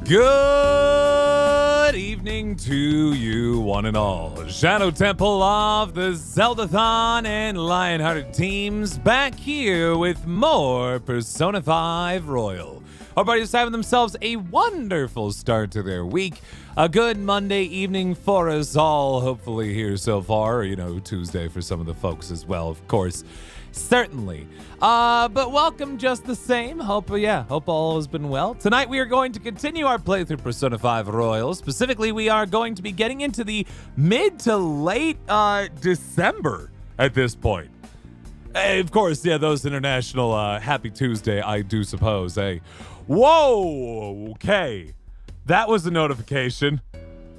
Good evening to you, one and all. Shadow Temple of the Zeldathon and Lionhearted teams back here with more Persona 5 Royal. Everybody's having themselves a wonderful start to their week. A good Monday evening for us all, hopefully here so far. Tuesday for some of the folks as well, of course. Certainly. But welcome just the same. Hope all has been well. Tonight we are going to continue our playthrough Persona 5 Royal. Specifically, we are going to be getting into the mid to late December at this point. Of course, those international Happy Tuesday, I do suppose. Hey, whoa, okay. That was a notification.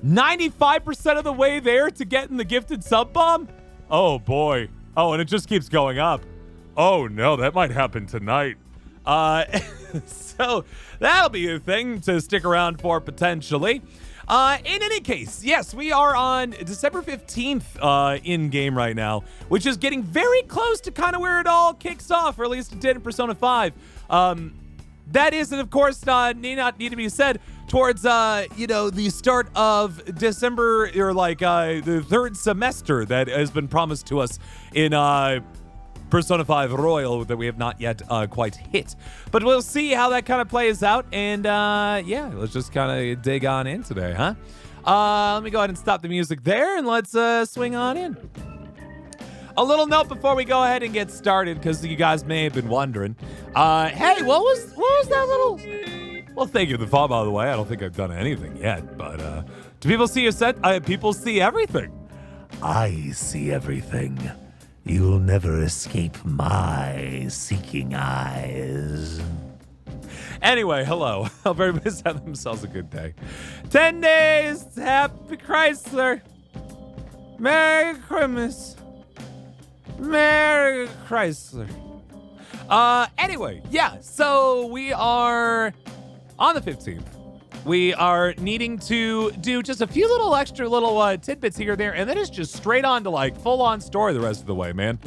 95% of the way there to getting the gifted sub bomb? Oh, boy. Oh, and it just keeps going up. Oh, no, that might happen tonight. So that'll be a thing to stick around for potentially. In any case, yes, we are on December 15th in-game right now, which is getting very close to kind of where it all kicks off, or at least it did in Persona 5. That is, and of course, need not need to be said towards, the start of December, or the third semester that has been promised to us in Persona 5 Royal that we have not yet quite hit. But we'll see how that kind of plays out, and let's just kind of dig on in today, huh? Let me go ahead and stop the music there, and let's swing on in. A little note before we go ahead and get started, because you guys may have been wondering. Hey, what was that little... Well, thank you for the follow, by the way. I don't think I've done anything yet, but do people see people see everything? I see everything. You'll never escape my seeking eyes. Anyway, hello. Hope everybody's having themselves a good day. 10 days, Happy Chrysler. Merry Christmas. Merry Chrysler. Anyway, so we are on the 15th. We are needing to do just a few extra tidbits here and there, and then it's just straight on to full-on story the rest of the way, man.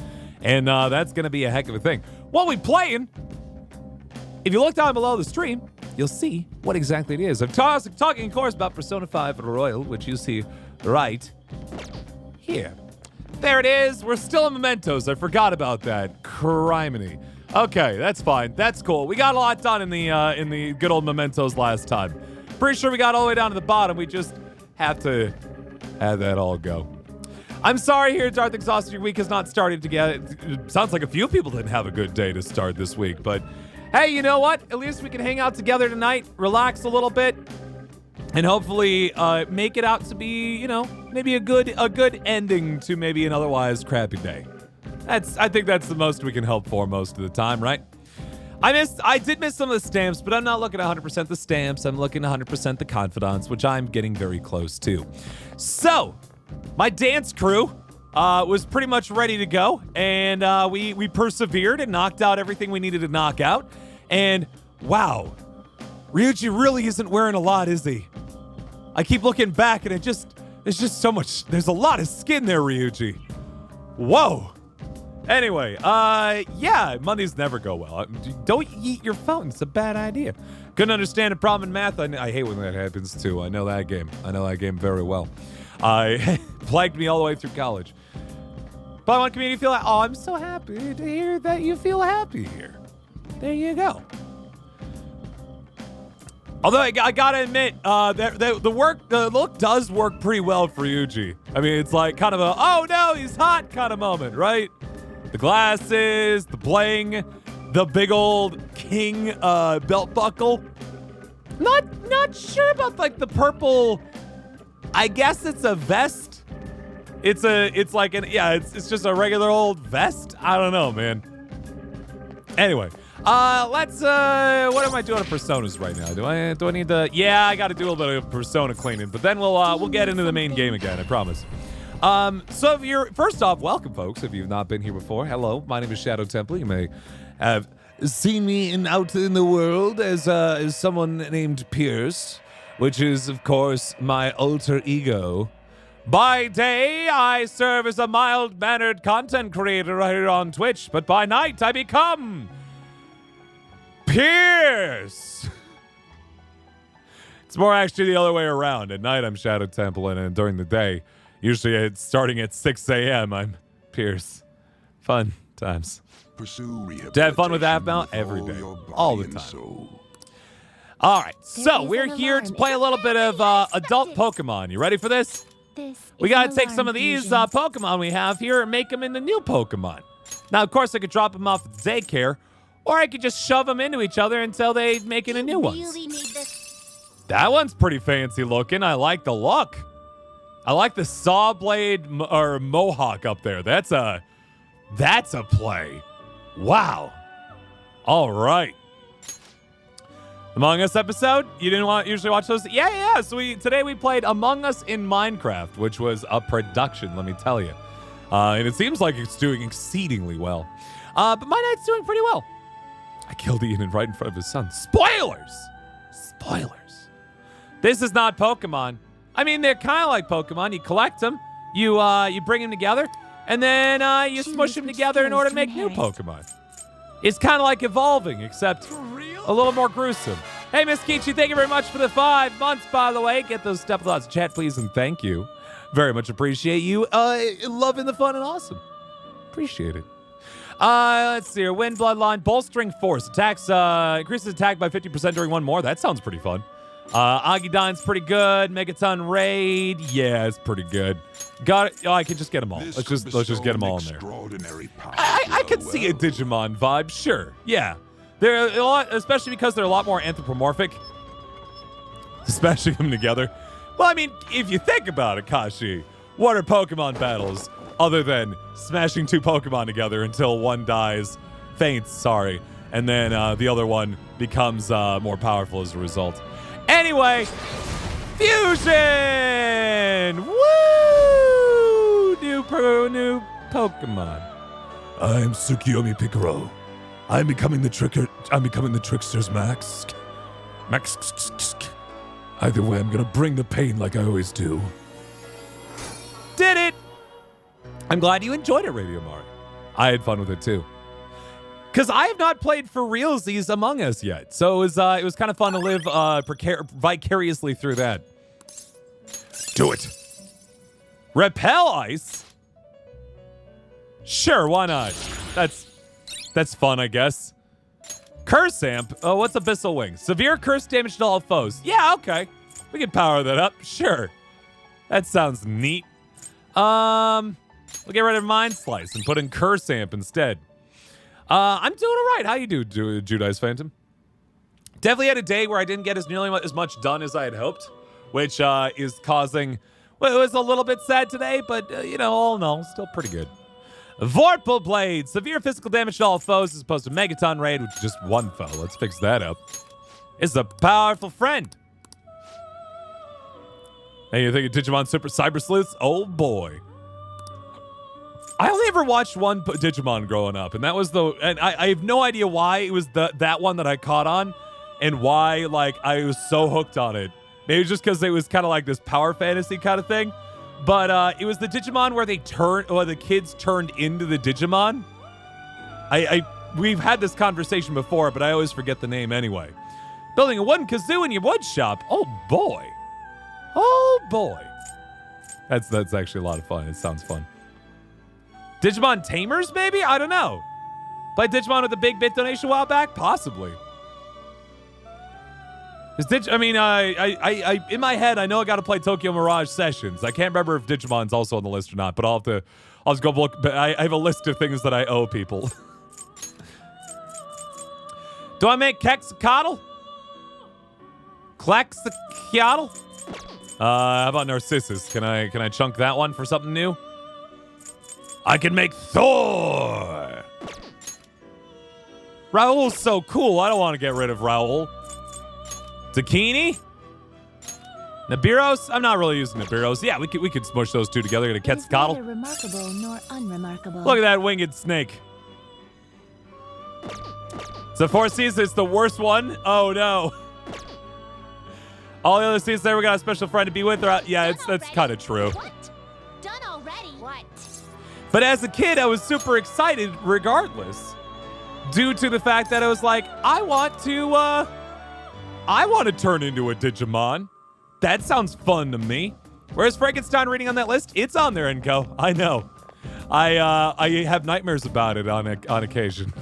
And that's going to be a heck of a thing. What we playing, if you look down below the stream, you'll see what exactly it is. I'm talking, of course, about Persona 5 Royal, which you see right here. There it is. We're still in Mementos. I forgot about that. Criminy. Okay, that's fine. That's cool. We got a lot done in the good old Mementos last time. Pretty sure we got all the way down to the bottom. We just have to have that all go. I'm sorry here, Darth Exhausted. Your week has not started together. It sounds like a few people didn't have a good day to start this week. But hey, you know what? At least we can hang out together tonight, relax a little bit, and hopefully make it out to be, maybe a good ending to maybe an otherwise crappy day. I think that's the most we can hope for most of the time, right? I did miss some of the stamps, but I'm not looking at 100% the stamps. I'm looking at 100% the confidants, which I'm getting very close to. So, my dance crew was pretty much ready to go, and we persevered and knocked out everything we needed to knock out. And wow, Ryuji really isn't wearing a lot, is he? I keep looking back, and there's just so much. There's a lot of skin there, Ryuji. Whoa. Anyway, Mondays never go well. Don't eat your phone. It's a bad idea. Couldn't understand a problem in math. I hate when that happens, too. I know that game. Very well. Plagued me all the way through college. But I want community to feel like, I'm so happy to hear that you feel happy here. There you go. Although I gotta admit, the look does work pretty well for Yuji. I mean, it's like kind of a, oh no, he's hot kind of moment, right? The glasses, the bling, the big old king belt buckle. Not sure about the purple. I guess it's a vest. It's just a regular old vest. I don't know, man. Anyway, let's what am I doing on Personas right now? Do I need to? Yeah, I got to do a little bit of Persona cleaning, but then we'll get into the main game again. I promise. So if you're, first off, welcome folks. If you've not been here before, hello, my name is Shadow Temple. You may have seen me out in the world as someone named Pierce, which is of course my alter ego. By day, I serve as a mild-mannered content creator right here on Twitch, but by night, I become Pierce. It's more actually the other way around. At night, I'm Shadow Temple, and during the day, usually it's starting at 6 a.m., I'm Pierce. Fun times. Pursue To have fun with Aphmau every day, all the time. All right, so we're here to play a little bit of adult Pokemon. You ready for this? We got to take some of these Pokemon we have here and make them into new Pokemon. Now, of course, I could drop them off at the daycare, or I could just shove them into each other until they make into new ones. That one's pretty fancy looking. I like the look. I like the saw blade or mohawk up there. That's a play. Wow. All right. Among Us episode? You didn't usually watch those? Yeah. So today we played Among Us in Minecraft, which was a production, let me tell you. And it seems like it's doing exceedingly well. But my Knight's doing pretty well. I killed Ian right in front of his son. Spoilers! This is not Pokemon. I mean, they're kind of like Pokemon. You collect them, you bring them together, and then you smush them together in order to make new Pokemon. It's kind of like evolving, except a little more gruesome. Hey, Miss Kichi, thank you very much for the 5 months, by the way. Get those step thoughts in chat, please, and thank you. Very much appreciate you loving the fun and awesome. Appreciate it. Let's see here. Wind Bloodline, Bolstering Force. Attacks, increases attack by 50% during one more. That sounds pretty fun. Agidon's pretty good. Megaton Raid. Yeah, it's pretty good. Got it. Oh, I can just get them all. Let's just get them all in there. I could see a Digimon vibe, sure. Yeah. They're a lot, especially because they're a lot more anthropomorphic. Smashing them together. Well, I mean, if you think about it, Kashi, what are Pokemon battles other than smashing 2 Pokemon together until one dies, faints, sorry, and then the other one becomes more powerful as a result. Anyway, Fusion! Woo! New Pokemon. I'm Tsukiyomi Picaro. I'm becoming the trickster's Max. Either way, I'm gonna bring the pain like I always do. Did it! I'm glad you enjoyed it, Radio Mario. I had fun with it too. Because I have not played for realsies Among Us yet. So it was kind of fun to live vicariously through that. Do it. Repel Ice? Sure, why not? That's fun, I guess. Curse Amp? Oh, what's Abyssal Wing? Severe curse damage to all foes. Yeah, okay. We can power that up. Sure. That sounds neat. We'll get rid of Mind Slice and put in Curse Amp instead. I'm doing all right. How you do, Judice Phantom? Definitely had a day where I didn't get nearly as much done as I had hoped, which is causing... Well, it was a little bit sad today, but, all in all, still pretty good. Vorpal Blade. Severe physical damage to all foes as opposed to Megaton Raid, which is just one foe. Let's fix that up. It's a powerful friend. Hey, you think of Digimon Super Cyber Sleuths? Oh, boy. I only ever watched one Digimon growing up, and that was and I have no idea why it was that one that I caught on, and why, I was so hooked on it. Maybe just because it was kind of like this power fantasy kind of thing. But it was the Digimon where the kids turned into the Digimon. We've had this conversation before, but I always forget the name anyway. Building a wooden kazoo in your wood shop. Oh boy. That's actually a lot of fun. It sounds fun. Digimon Tamers, maybe? I don't know. Play Digimon with a big bit donation a while back? Possibly. I in my head, I know I got to play Tokyo Mirage Sessions. I can't remember if Digimon's also on the list or not, but I'll just go look. But I have a list of things that I owe people. Do I make Quetzalcoatl? Quetzalcoatl? How about Narcissus? Can I chunk that one for something new? I can make Thor. Raoul's so cool. I don't want to get rid of Raoul. Zucchini? Nibiros? I'm not really using Nibiros. Yeah, we could smush those two together. Get a Quetzalcoatl. Neither remarkable nor unremarkable. Look at that winged snake. So 4 seasons, it's the worst one. Oh no. All the other seasons there, we got a special friend to be with. Yeah, that's kind of true. What? Done already? What? But as a kid, I was super excited regardless. Due to the fact that I was like, I want I want to turn into a Digimon. That sounds fun to me. Where's Frankenstein reading on that list? It's on there, Enko. I know. I have nightmares about it on occasion.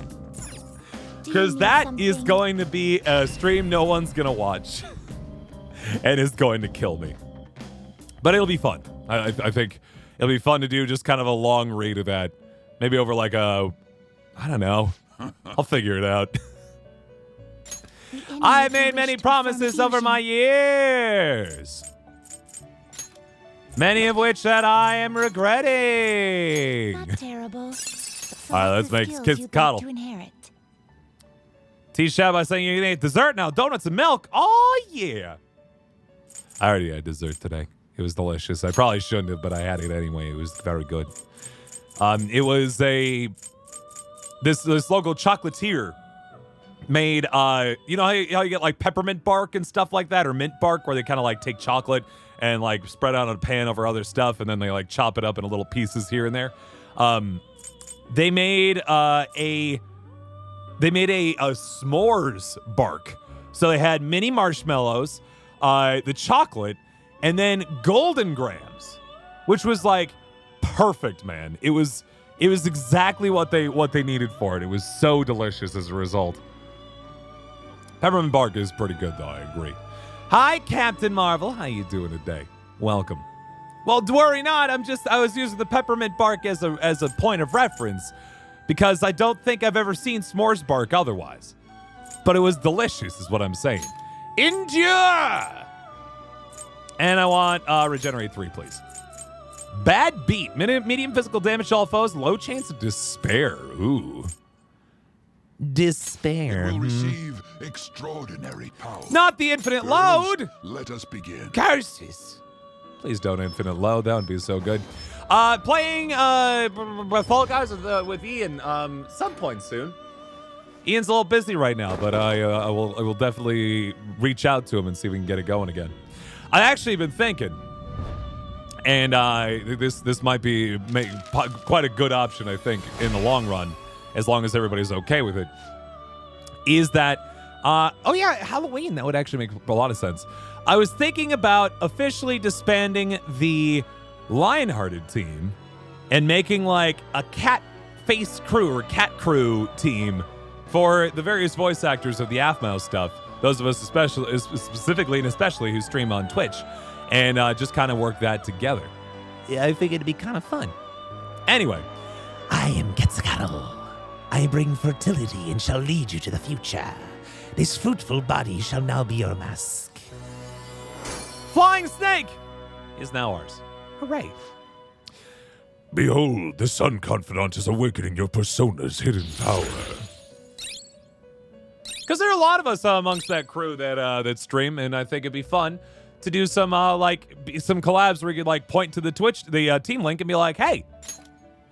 Because that is going to be a stream no one's going to watch. And is going to kill me. But it'll be fun. I think it'll be fun to do just kind of a long read of that. Maybe over like I don't know. I'll figure it out. I made many promises over my years. Many of which that I am regretting. Not terrible. All right, let's make Quetzalcoatl. T-Shab by saying you can eat dessert now. Donuts and milk. Oh, yeah. I already had dessert today. It was delicious. I probably shouldn't have, but I had it anyway. It was very good. It was this local chocolatier made, you know how you get like peppermint bark and stuff like that, or mint bark, where they kind of like take chocolate and like spread out on a pan over other stuff, and then they like chop it up into little pieces here and there. They made a s'mores bark. So they had mini marshmallows, the chocolate, and then golden grams, which was like perfect, man. It was exactly what they needed for it. It was so delicious as a result. Peppermint bark is pretty good though, I agree. Hi, Captain Marvel. How you doing today? Welcome. Well, worry not. I was using the peppermint bark as a point of reference because I don't think I've ever seen s'mores bark otherwise. But it was delicious is what I'm saying. Endure! And I want regenerate 3, please. Bad beat. Medium physical damage to all foes. Low chance of despair. Ooh. Despair. It will receive extraordinary power. Not the infinite load! Let us begin. Curses. Please don't infinite load. That would be so good. Playing Fall Guys with Ian some point soon. Ian's a little busy right now, but I will definitely reach out to him and see if we can get it going again. I actually been thinking, and this might be quite a good option, I think, in the long run, as long as everybody's okay with it, is that, oh yeah, Halloween, that would actually make a lot of sense. I was thinking about officially disbanding the Lionhearted team and making like a cat face crew or cat crew team for the various voice actors of the AFMOW stuff. Those of us specifically and especially who stream on Twitch, and just kind of work that together. Yeah, I think it'd be kind of fun. Anyway, I am Quetzalcoatl. I bring fertility and shall lead you to the future. This fruitful body shall now be your mask. Flying Snake is now ours. Hooray. Behold, the Sun Confidant is awakening your persona's hidden power. Because there are a lot of us amongst that crew that stream, and I think it'd be fun to do some some collabs where you could like point to the Twitch, the team link, and be like, "Hey,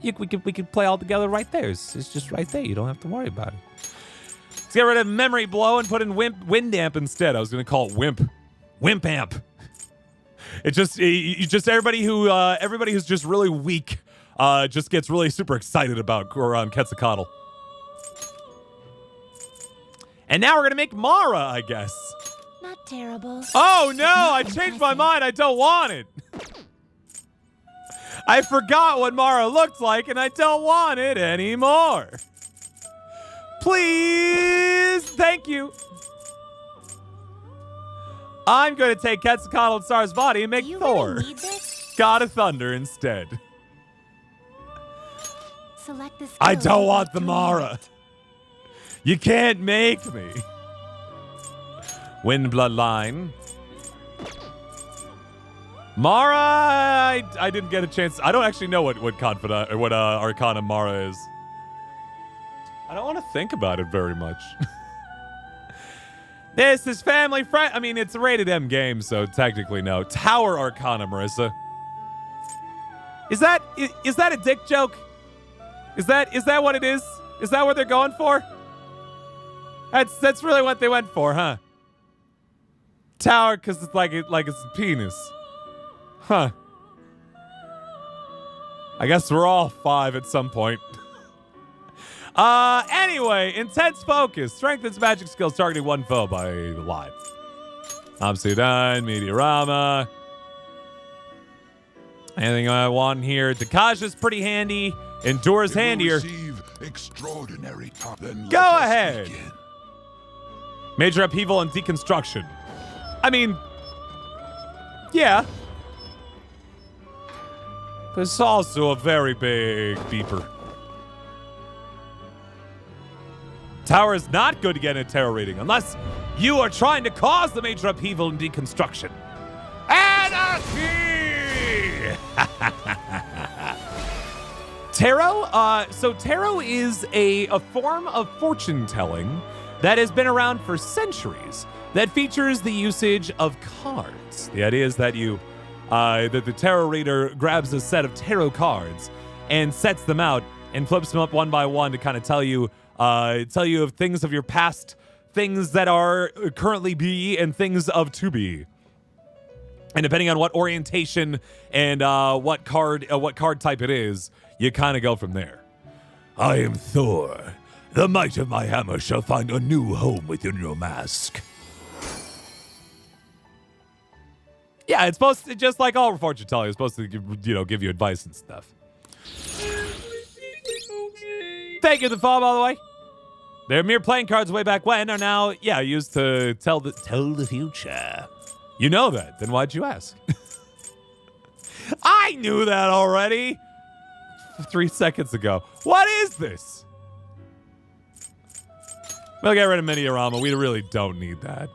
we could play all together right there. It's just right there. You don't have to worry about it." Let's get rid of Memory Blow and put in Windamp instead. I was gonna call it Wimp Amp. It's just everybody who's just really weak just gets really super excited about Quetzalcoatl. And now we're gonna make Mara, I guess. Not terrible. Oh no, I changed my mind. I don't want it. I forgot what Mara looked like and I don't want it anymore. Please, thank you. I'm going to take Quetzalcoatl and Star's body and make Thor, really need this? God of Thunder, instead. Select the I skill don't you want the to Mara. elect. You can't make me. Wind Bloodline. Mara, I didn't get a chance. I don't actually know what Arcana Mara is. I don't want to think about it very much. This is family friend. I mean, it's a rated M game, so technically no. Tower Arcana, Marissa. Is that a dick joke? Is that what it is? Is that what they're going for? That's really what they went for, huh? Tower, because it's like it's a penis. Huh. I guess we're all 5 at some point. Anyway, intense focus strengthens magic skills targeting one foe by the live. Obsidian, Meteorama. Anything I want here? Takasha's pretty handy. Endura's It will handier. receive extraordinary power. Then Go let us ahead. begin. Major upheaval and deconstruction. I mean, yeah. But it's also a very big beeper. Tower is not good to get a terror rating unless you are trying to cause the major upheaval and deconstruction. Anarchy! Tarot? So tarot is a form of fortune telling that has been around for centuries that features the usage of cards. The idea is that that the tarot reader grabs a set of tarot cards and sets them out and flips them up one by one to kind of tell you of things of your past, things that are currently be, and things of to be. And depending on what orientation and what card type it is, you kind of go from there. I am Thor. The might of my hammer shall find a new home within your mask. Yeah, it's supposed to, just like all fortune telling, it's supposed to give you advice and stuff. Thank you, the fall, by the way. Their mere playing cards way back when are now, used to tell the future. You know that, then why'd you ask? I knew that already 3 seconds ago. What is this? We'll get rid of Meteorama. We really don't need that.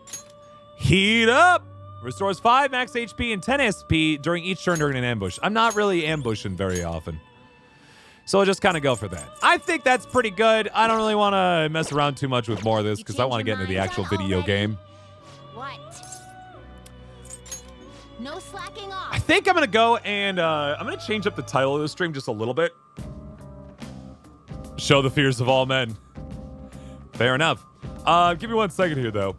Heat up! Restores 5 max HP and 10 SP during each turn during an ambush. I'm not really ambushing very often. So I'll just kind of go for that. I think that's pretty good. I don't really want to mess around too much with more of this because I want to get into the actual video game. What? No slacking off. I think I'm going to go and I'm going to change up the title of the stream just a little bit. Show the fears of all men. Fair enough. Give me 1 second here, though.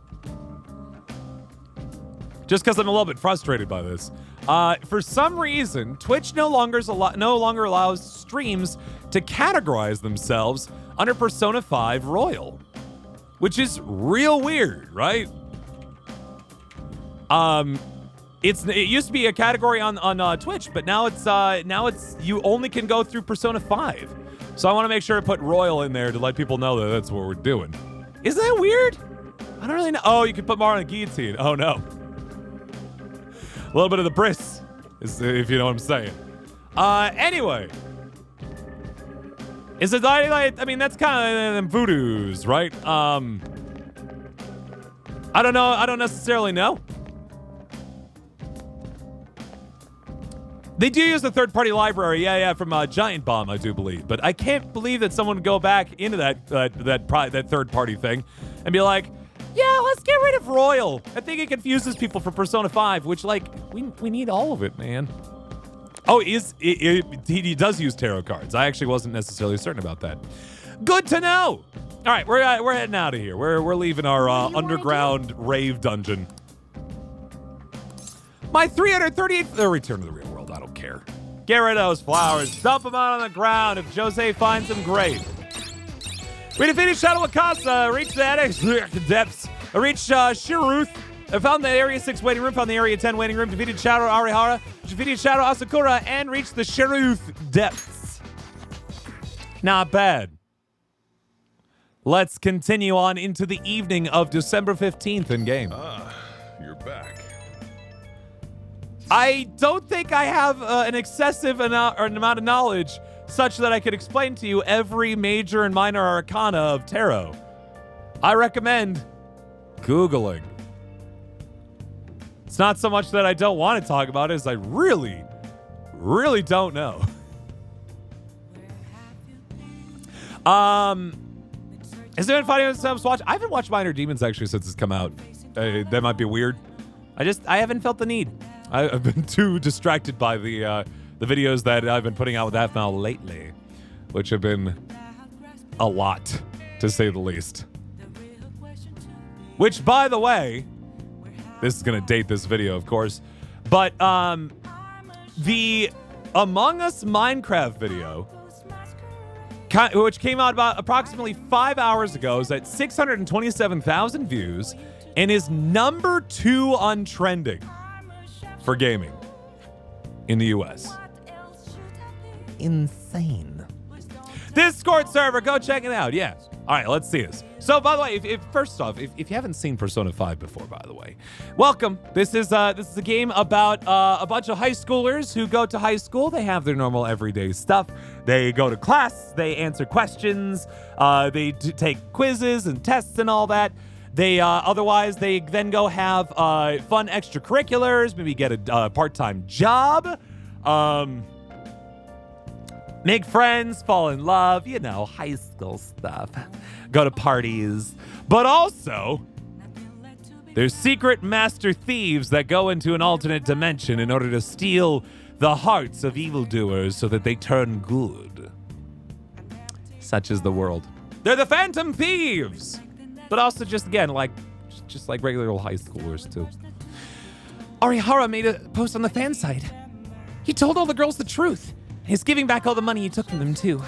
Just because I'm a little bit frustrated by this. For some reason, Twitch no longer allows streams to categorize themselves under Persona 5 Royal, which is real weird, right? It used to be a category on Twitch, but now it's you only can go through Persona 5. So I want to make sure to put Royal in there to let people know that that's what we're doing. Isn't that weird? I don't really know. Oh, you can put more on a guillotine. Oh no. A little bit of the bris, if you know what I'm saying. Anyway. Is it like, I mean, that's kind of them voodoos, right? I don't know. I don't necessarily know. They do use the third-party library, from Giant Bomb, I do believe. But I can't believe that someone would go back into that third-party thing and be like, yeah, let's get rid of Royal. I think it confuses people for Persona 5, which, like, we need all of it, man. Oh, he does use tarot cards. I actually wasn't necessarily certain about that. Good to know. All right, we're heading out of here. We're leaving our underground rave dungeon. My 338th return to the real world. I don't care. Get rid of those flowers. Dump them out on the ground. If Jose finds them, great. We defeated Shadow Wakasa, reached the attic depths, reached Shiruth, found the Area 6 waiting room, found the Area 10 waiting room, defeated Shadow Arihara, defeated Shadow Asakura, and reached the Shiruth depths. Not bad. Let's continue on into the evening of December 15th in game. You're back. I don't think I have an excessive amount of knowledge such that I could explain to you every major and minor arcana of tarot. I recommend Googling. It's not so much that I don't want to talk about it as I really, really don't know. Has there been fighting themselves watch? I haven't watched Minor Demons actually since it's come out. That might be weird. I haven't felt the need. I've been too distracted by the videos that I've been putting out with Aphmau lately, which have been a lot, to say the least. Which, by the way, this is going to date this video, of course, but the Among Us Minecraft video which came out about approximately 5 hours ago, is at 627,000 views and is number 2 on trending for gaming in the US. Insane. Discord server, go check it out. Yeah. All right, let's see this. So, by the way, if first off, if you haven't seen Persona 5 before, by the way, welcome. This is a game about a bunch of high schoolers who go to high school. They have their normal everyday stuff. They go to class. They answer questions. They take quizzes and tests and all that. They otherwise they then go have fun extracurriculars. Maybe get a part-time job. Make friends, fall in love, you know, high school stuff. Go to parties. But also, there's secret master thieves that go into an alternate dimension in order to steal the hearts of evildoers so that they turn good. Such is the world. They're the Phantom Thieves! But also just, again, like regular old high schoolers, too. Arihara made a post on the fan site. He told all the girls the truth. He's giving back all the money he took from them, too.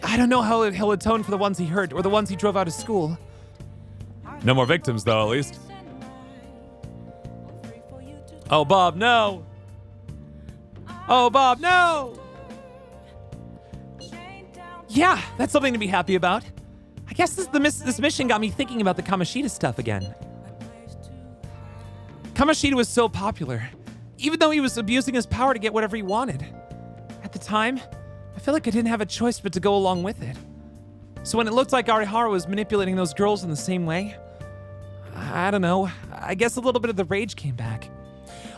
I don't know how he'll atone for the ones he hurt or the ones he drove out of school. No more victims, though, at least. Oh, Bob, no. Oh, Bob, no. Yeah, that's something to be happy about. I guess this mission got me thinking about the Kamoshida stuff again. Kamoshida was so popular, even though he was abusing his power to get whatever he wanted. At the time, I feel like I didn't have a choice but to go along with it. So when it looked like Arihara was manipulating those girls in the same way, I don't know, I guess a little bit of the rage came back.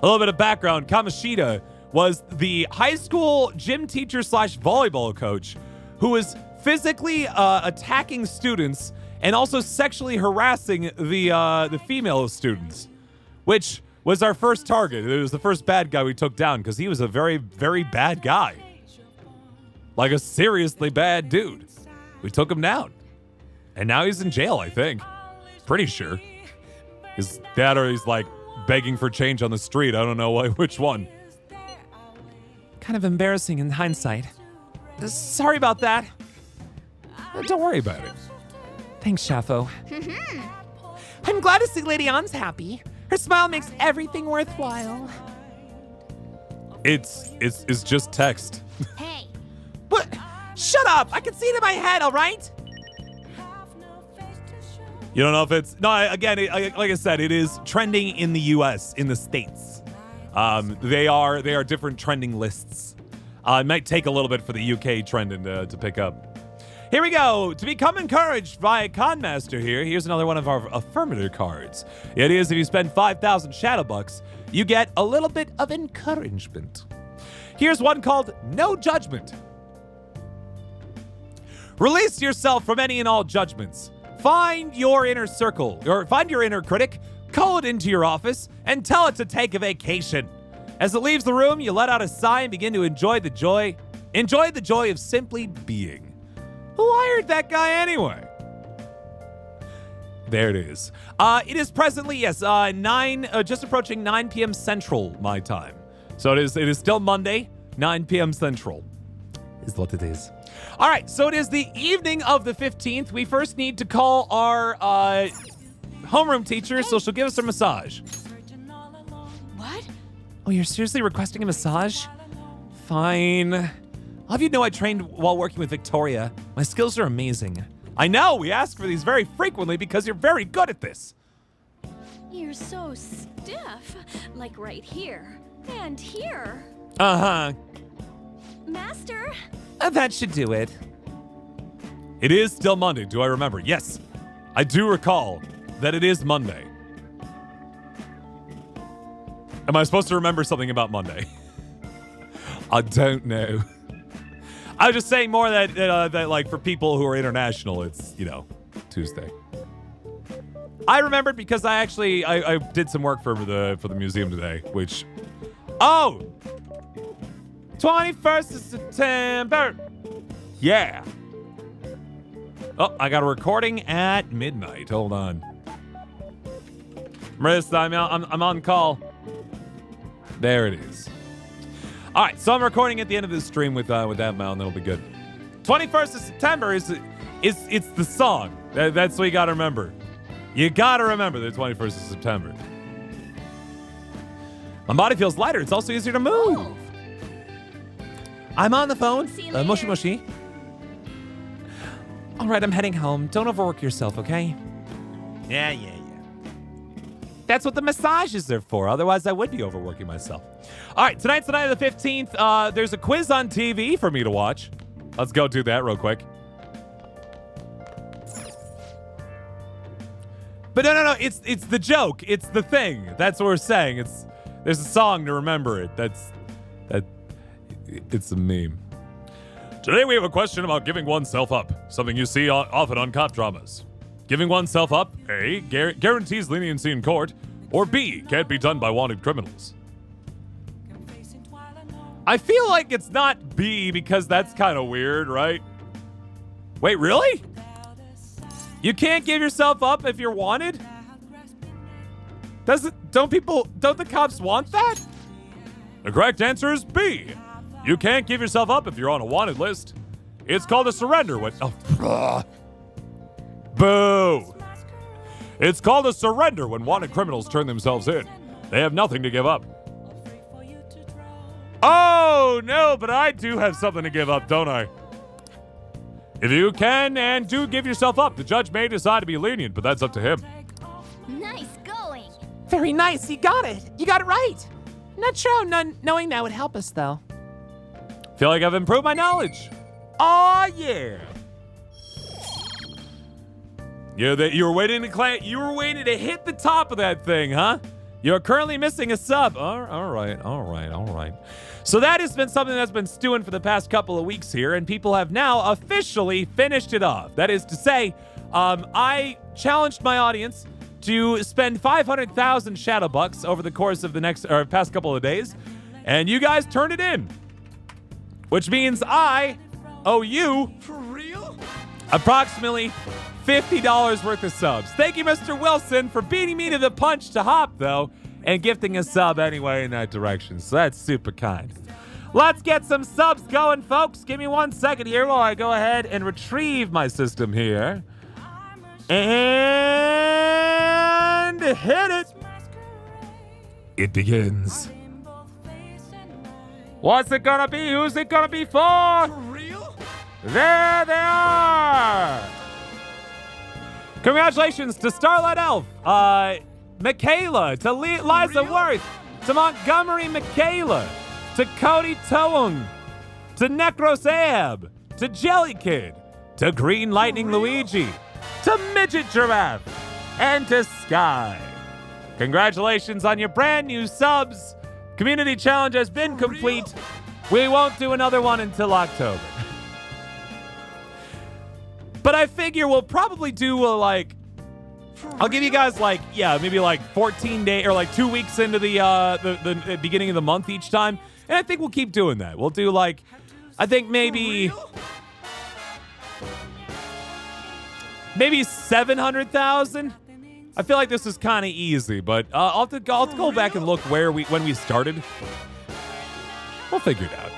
A little bit of background, Kamoshida was the high school gym teacher / volleyball coach who was physically attacking students and also sexually harassing the female students, which was our first target. It was the first bad guy we took down because he was a very, very bad guy. Like a seriously bad dude. We took him down. And now he's in jail, I think. Pretty sure. His dad or he's like begging for change on the street. I don't know which one. Kind of embarrassing in hindsight. Sorry about that. Don't worry about it. Thanks, Shafo. I'm glad to see Lady Ann's happy. Her smile makes everything worthwhile. It's just text. Hey, What? Shut up! I can see it in my head, all right? You don't know if it's... No, again, like I said, it is trending in the US, in the States. They are different trending lists. It might take a little bit for the UK trending to pick up. Here we go. To become encouraged by Conmaster here, here's another one of our affirmative cards. It is if you spend 5,000 Shadow Bucks, you get a little bit of encouragement. Here's one called No Judgment. Release yourself from any and all judgments. Find your inner circle, or find your inner critic, call it into your office, and tell it to take a vacation. As it leaves the room, you let out a sigh and begin to enjoy the joy of simply being. Who hired that guy anyway? There it is. It is presently, yes, just approaching 9 p.m. Central, my time. So it is still Monday, 9 p.m. Central is what it is. All right, so it is the evening of the 15th. We first need to call our homeroom teacher, so she'll give us a massage. what? Oh, you're seriously requesting a massage? Fine. I'll have you know I trained while working with Victoria. My skills are amazing. I know, we ask for these very frequently because you're very good at this. You're so stiff. Like right here. And here. Uh-huh. Master? That should do it. It is still Monday, do I remember? Yes, I do recall that it is Monday. Am I supposed to remember something about Monday? I don't know. I was just saying more that like for people who are international, it's, you know, Tuesday. I remembered because I did some work for the museum today, which 21st of September. Yeah. Oh, I got a recording at midnight. Hold on. Marissa, I'm on call. There it is. All right, so I'm recording at the end of this stream with that amount, and that'll be good. 21st of September is it's the song. That's what you gotta remember. You gotta remember the 21st of September. My body feels lighter. It's also easier to move. I'm on the phone. See you Moshi later. Moshi. All right, I'm heading home. Don't overwork yourself, okay? Yeah. That's what the massages are for. Otherwise, I would be overworking myself. All right, tonight's the night of the 15th. There's a quiz on TV for me to watch. Let's go do that real quick. But no. It's the joke. It's the thing. That's what we're saying. There's a song to remember it. It's a meme. Today we have a question about giving oneself up. Something you see often on cop dramas. Giving oneself up, A, guarantees leniency in court, or B, can't be done by wanted criminals. I feel like it's not B because that's kind of weird, right? Wait, really? You can't give yourself up if you're wanted? Don't the cops want that? The correct answer is B. You can't give yourself up if you're on a wanted list. It's called a surrender when... Oh, boo! It's called a surrender when wanted criminals turn themselves in. They have nothing to give up. Oh, no, but I do have something to give up, don't I? If you can and do give yourself up, the judge may decide to be lenient, but that's up to him. Nice going. Very nice. You got it. You got it right. Not sure how knowing that would help us, though. Feel like I've improved my knowledge. Oh yeah. You were waiting to hit the top of that thing, huh? You're currently missing a sub. All right. So that has been something that's been stewing for the past couple of weeks here, and people have now officially finished it off. That is to say, I challenged my audience to spend 500,000 shadow bucks over the course of the past couple of days, and you guys turned it in. Which means I owe you, for real, approximately $50 worth of subs. Thank you, Mr. Wilson, for beating me to the punch to hop, though, and gifting a sub anyway in that direction. So that's super kind. Let's get some subs going, folks. Give me 1 second here while I go ahead and retrieve my system here. And hit it. It begins. What's it gonna be? Who's it gonna be for? For real? There they are! Congratulations to Starlight Elf, Michaela, to Liza Worth, to Montgomery Michaela, to Cody Toung, to Necros Ab, to Jelly Kid, to Green Lightning Luigi, to Midget Giraffe, and to Sky. Congratulations on your brand new subs. Community challenge has been complete. We won't do another one until October. But I figure we'll probably do I'll give you guys maybe 14 days or 2 weeks into the beginning of the month each time. And I think we'll keep doing that. We'll do I think maybe 700,000. I feel like this is kind of easy, but I'll have to go back and look when we started. We'll figure it out.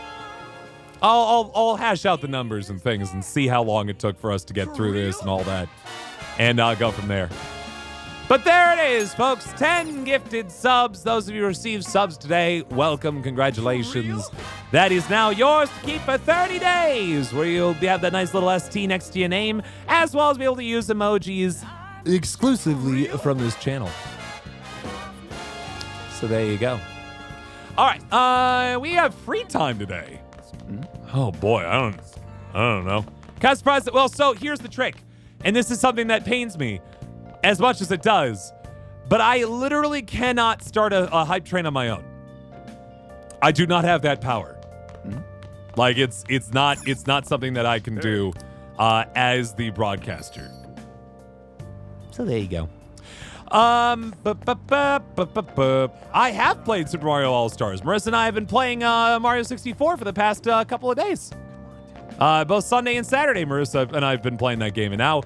I'll hash out the numbers and things and see how long it took for us to get through this and all that, and go from there. But there it is, folks. 10 gifted subs. Those of you who received subs today, welcome, congratulations. That is now yours to keep for 30 days, where you'll have that nice little ST next to your name, as well as be able to use emojis exclusively from this channel. So there you go. All right, we have free time today. Oh boy, I don't know. Kind of surprised that, well, so here's the trick. And this is something that pains me as much as it does, but I literally cannot start a hype train on my own. I do not have that power. It's not something that I can do as the broadcaster. So there you go. I have played Super Mario All-Stars. Marissa and I have been playing Mario 64 for the past couple of days. Both Sunday and Saturday, Marissa and I have been playing that game. And now,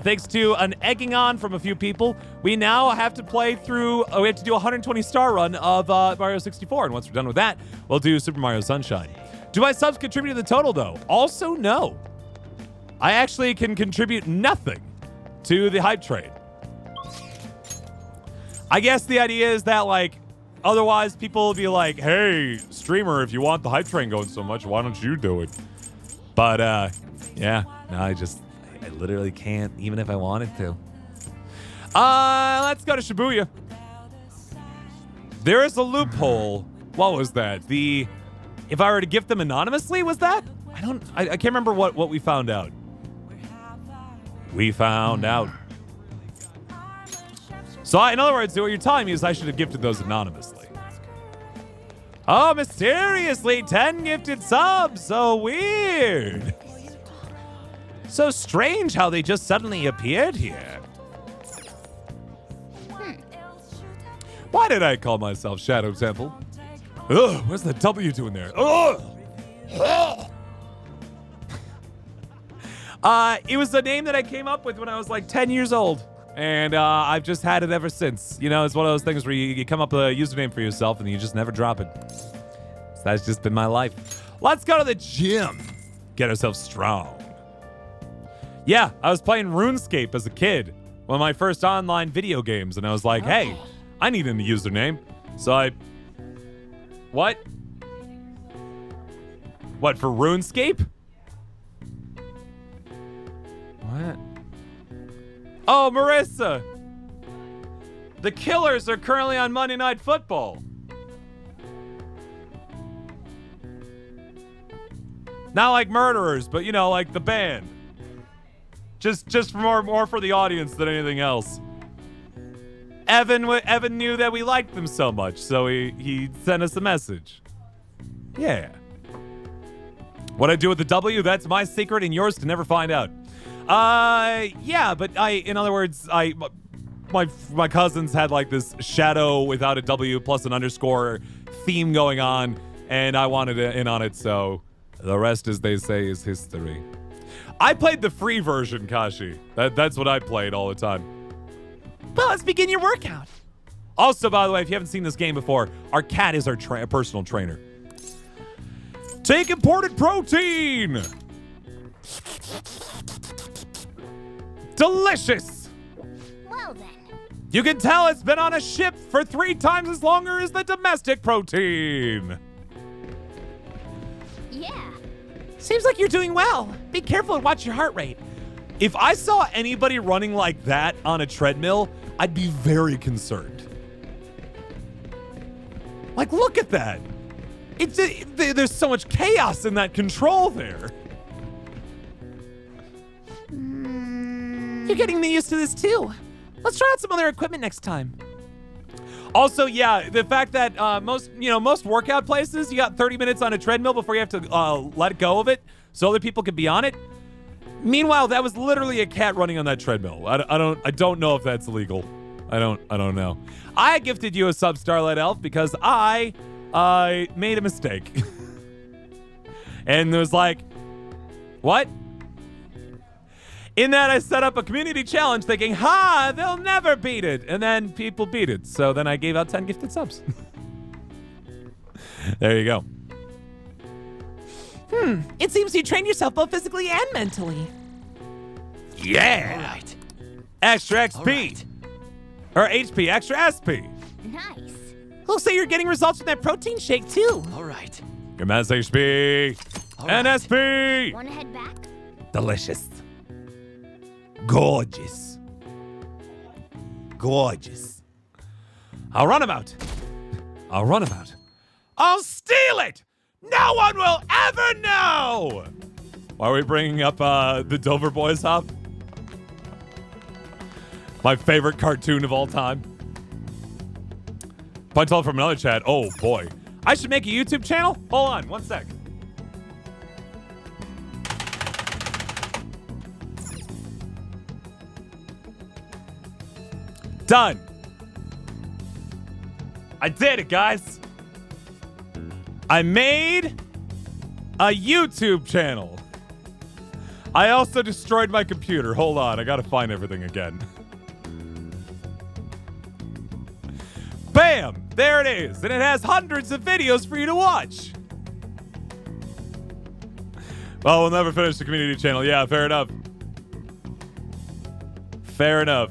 thanks to an egging on from a few people, we now have to play through, we have to do a 120-star run of Mario 64. And once we're done with that, we'll do Super Mario Sunshine. Do my subs contribute to the total, though? Also, no. I actually can contribute nothing to the hype train. I guess the idea is that, like, otherwise people will be like, hey, streamer, if you want the hype train going so much, why don't you do it? But, yeah, no, I literally can't, even if I wanted to. Let's go to Shibuya. There is a loophole. What was that? If I were to gift them anonymously, was that? I can't remember what we found out. We found out. So, in other words, what you're telling me is I should have gifted those anonymously. Oh, mysteriously, 10 gifted subs. So weird. So strange how they just suddenly appeared here. Why did I call myself Shadow Temple? Ugh, what's the W doing there? Ugh. It was a name that I came up with when I was like 10 years old. And I've just had it ever since. You know, it's one of those things where you come up with a username for yourself and you just never drop it. So that's just been my life. Let's go to the gym. Get ourselves strong. Yeah, I was playing RuneScape as a kid. One of my first online video games. And I was like, hey, I need a username. So What? What, for RuneScape? What? Oh, Marissa! The Killers are currently on Monday Night Football. Not like murderers, but you know, like the band. Just more for the audience than anything else. Evan knew that we liked them so much, so he sent us a message. Yeah. What I do with the W, that's my secret and yours to never find out. Yeah, but in other words, my cousins had like this shadow without a W plus an underscore theme going on, and I wanted in on it, so the rest, as they say, is history. I played the free version, Kashi. That's what I played all the time. Well, let's begin your workout. Also, by the way, if you haven't seen this game before, our cat is our personal trainer. Take imported protein! Delicious! Well then. You can tell it's been on a ship for 3 times as longer as the domestic protein. Yeah. Seems like you're doing well. Be careful and watch your heart rate. If I saw anybody running like that on a treadmill, I'd be very concerned. Like, look at that. There's so much chaos in that control there. You're getting used to this too. Let's try out some other equipment next time. Also, yeah, the fact that most workout places, you got 30 minutes on a treadmill before you have to let go of it so other people can be on it. Meanwhile, that was literally a cat running on that treadmill. I don't know if that's illegal. I don't know. I gifted you a sub, Starlight Elf, because I made a mistake. And there's like, what? In that I set up a community challenge thinking, they'll never beat it. And then people beat it. So then I gave out 10 gifted subs. There you go. It seems you train yourself both physically and mentally. Yeah. All right. Extra XP. All right. Or HP, extra SP. Nice. Looks like you're getting results from that protein shake too. All right. Your mass HP. All And right. SP. Wanna head back? Delicious. Gorgeous. Gorgeous. I'll run him out. I'll run him out. I'll steal it. No one will ever know. Why are we bringing up the Dover Boys Hop? My favorite cartoon of all time. Punch all from another chat. Oh boy. I should make a YouTube channel? Hold on, one sec. Done. I did it, guys. I made a YouTube channel. I also destroyed my computer. Hold on, I gotta find everything again. Bam! There it is, and it has hundreds of videos for you to watch. Well, we'll never finish the community channel. Yeah, fair enough. Fair enough.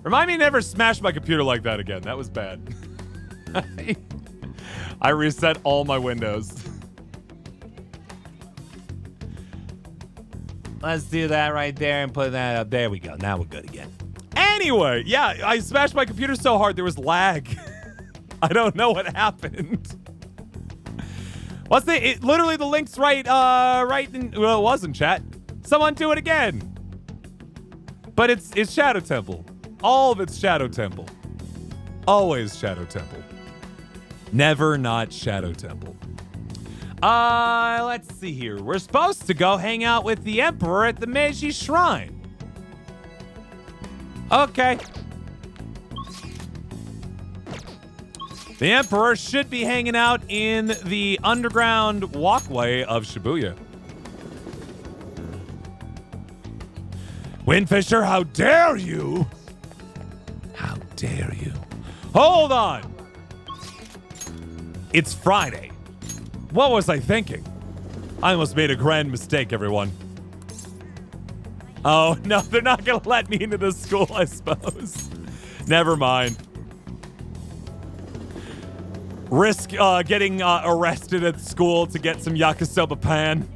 Remind me to never smash my computer like that again. That was bad. I reset all my windows. Let's do that right there and put that up. There we go. Now we're good again. Anyway, yeah, I smashed my computer so hard there was lag. I don't know what happened. Literally the link's right in, well, it wasn't, chat. Someone do it again. But it's Shadow Temple. All of it's Shadow Temple. Always Shadow Temple. Never not Shadow Temple. Let's see here. We're supposed to go hang out with the Emperor at the Meiji Shrine. Okay. The Emperor should be hanging out in the underground walkway of Shibuya. Windfisher, how dare you? How dare you? Hold on. It's Friday. What was I thinking? I almost made a grand mistake, everyone. Oh, no, they're not going to let me into the school, I suppose. Never mind. Risk getting arrested at school to get some yakisoba pan.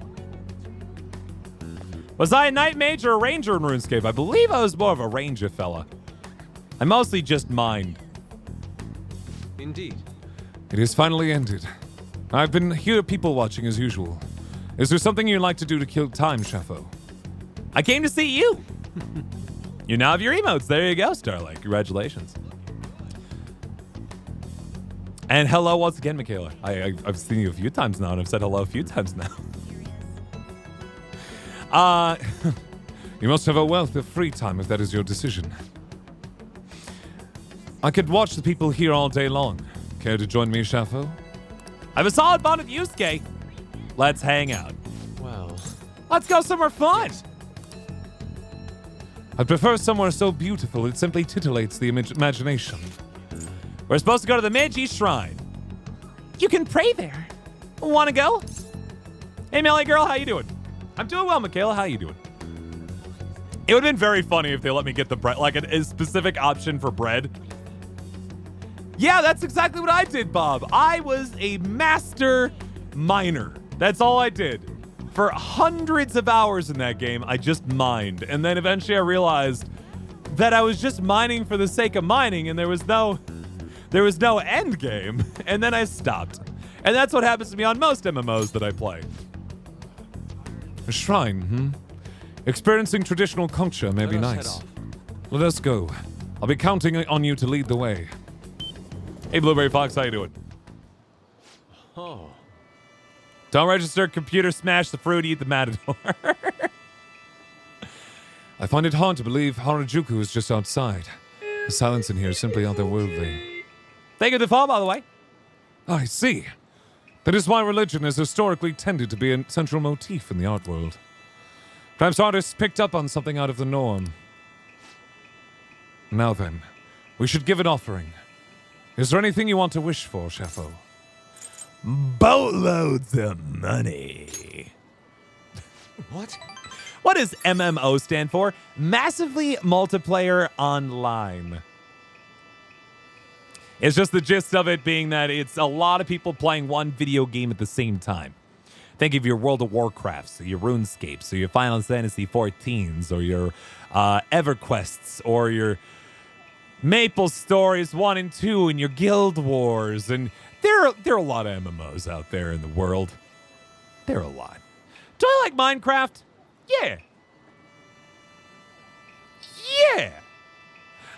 Was I a knight mage or a ranger in RuneScape? I believe I was more of a ranger fella. I mostly just mined. Indeed. It is finally ended. I've been here people watching as usual. Is there something you'd like to do to kill time, Shafo? I came to see you. You now have your emotes. There you go, Starlight. Congratulations. And hello once again, Michaela. I've seen you a few times now, and I've said hello a few times now. You must have a wealth of free time if that is your decision. I could watch the people here all day long. Care to join me, Shafo? I have a solid bond with Yusuke. Let's hang out. Well, Let's go somewhere fun. I'd prefer somewhere so beautiful it simply titillates the imagination. We're supposed to go to the Meiji Shrine. You can pray there. Want to go? Hey, Melee girl, how you doing? I'm doing well, Michaela. How you doing? It would have been very funny if they let me get the bread, like a specific option for bread. Yeah, that's exactly what I did, Bob. I was a master miner. That's all I did. For hundreds of hours in that game, I just mined. And then eventually I realized that I was just mining for the sake of mining and there was no end game. And then I stopped. And that's what happens to me on most MMOs that I play. A shrine, Experiencing traditional culture may be Let us head nice. off. Let us go. I'll be counting on you to lead the way. Hey, Blueberry Fox, how you doing? oh, Don't register, computer, smash the fruit, eat the matador. I find it hard to believe Harajuku is just outside. The silence in here is simply otherworldly. Thank you for the fall, by the way. I see. That is why religion has historically tended to be a central motif in the art world. Perhaps artists picked up on something out of the norm. Now then, we should give an offering. Is there anything you want to wish for, Shafo? Boatloads of money. what? What does MMO stand for? Massively Multiplayer Online. It's just the gist of it being that it's a lot of people playing one video game at the same time. Think of your World of Warcrafts, or your RuneScapes, or your Final Fantasy XIVs, or your EverQuests, or your Maple Stories 1 and 2, and your Guild Wars, and there are a lot of MMOs out there in the world. There are a lot. Do I like Minecraft? Yeah. Yeah.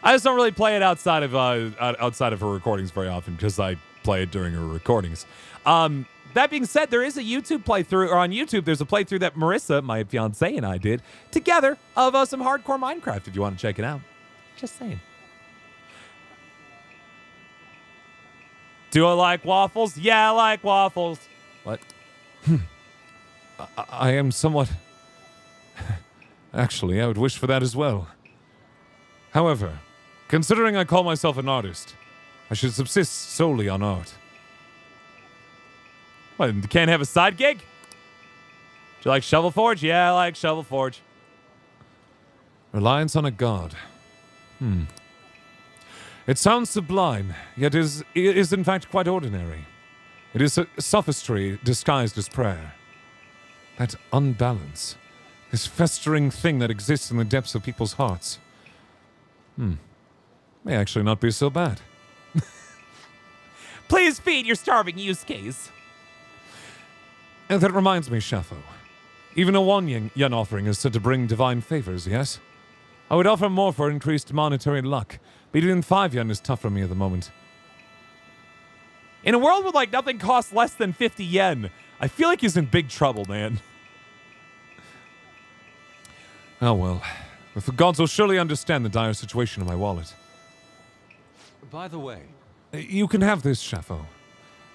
I just don't really play it outside of her recordings very often because I play it during her recordings. That being said, there is a YouTube playthrough, or on YouTube, there's a playthrough that Marissa, my fiance, and I did together of some hardcore Minecraft if you want to check it out. Just saying. Do I like waffles? Yeah, I like waffles. What? I am somewhat... Actually, I would wish for that as well. However, considering I call myself an artist, I should subsist solely on art. What, you can't have a side gig? Do you like Shovel Forge? Yeah, I like Shovel Forge. Reliance on a god. It sounds sublime, yet is in fact quite ordinary. It is a sophistry disguised as prayer. That unbalance, this festering thing that exists in the depths of people's hearts. May actually not be so bad. Please feed your starving Yusuke's. And that reminds me, Shafo. Even a 1 yen offering is said to bring divine favors, yes? I would offer more for increased monetary luck, but even 5 yen is tough for me at the moment. In a world where, like, nothing costs less than 50 yen, I feel like he's in big trouble, man. Oh well. The gods will surely understand the dire situation of my wallet. By the way, You can have this, Shafo.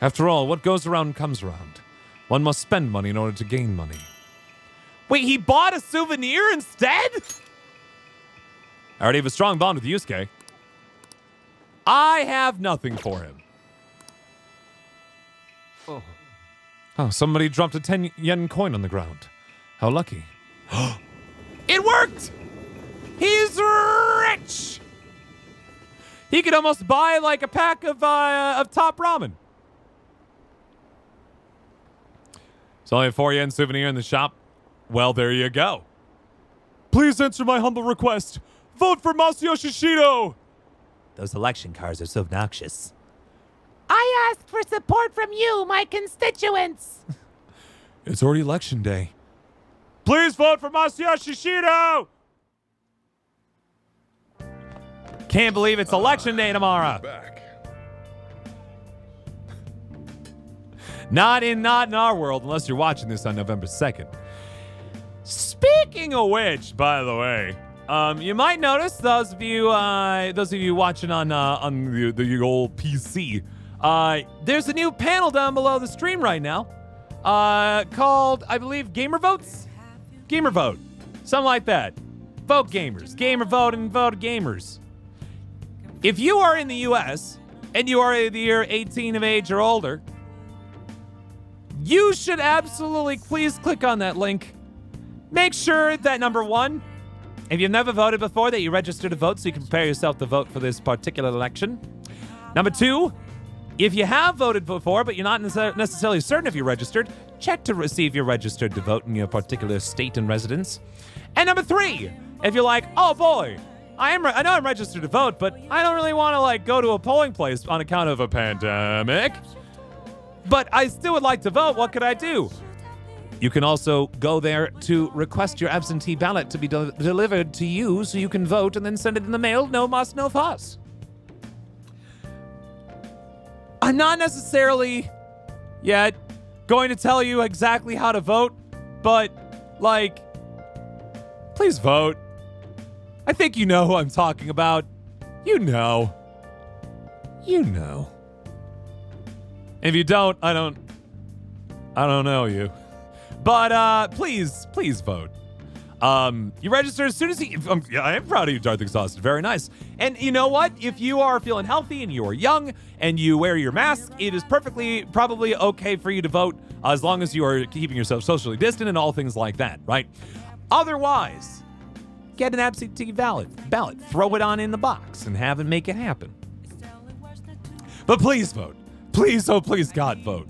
After all, what goes around comes around. One must spend money in order to gain money. Wait, he bought a souvenir instead? I already have a strong bond with Yusuke. I have nothing for him. Oh, somebody dropped a 10 yen coin on the ground. How lucky. It worked! He's rich! He could almost buy like a pack of top ramen. It's only a 4 yen souvenir in the shop. Well, there you go. Please answer my humble request. Vote for Masayoshi Shido! Those election cards are so obnoxious. I ask for support from you, my constituents. It's already election day. Please vote for Masayoshi Shido! Can't believe it's election day tomorrow. Back. Not in our world, unless you're watching this on November 2nd. Speaking of which, by the way, you might notice those of you watching on the old PC, there's a new panel down below the stream right now, called, I believe, Gamer Votes? Gamer Vote. Something like that. Vote gamers. Gamer vote and vote gamers. If you are in the US and you are either 18 of age or older, you should absolutely please click on that link. Make sure that, number one, if you've never voted before, that you register to vote so you can prepare yourself to vote for this particular election. Number two, if you have voted before but you're not necessarily certain if you're registered, check to see if you're registered to vote in your particular state and residence. And number three, if you're like, oh boy, I know I'm registered to vote, but I don't really want to like go to a polling place on account of a pandemic, but I still would like to vote. What could I do? You can also go there to request your absentee ballot to be delivered to you so you can vote and then send it in the mail. No muss, no fuss. I'm not necessarily yet going to tell you exactly how to vote, but like, please vote. I think you know who I'm talking about. You know. You know. If you don't, I don't know you. But please vote. You register as soon as I am proud of you, Darth Exhausted. Very nice. And you know what? If you are feeling healthy and you are young and you wear your mask, it is probably okay for you to vote as long as you are keeping yourself socially distant and all things like that, right? Otherwise, get an absentee ballot. Throw it on in the box and make it happen. But please vote. Please, oh please, God, vote.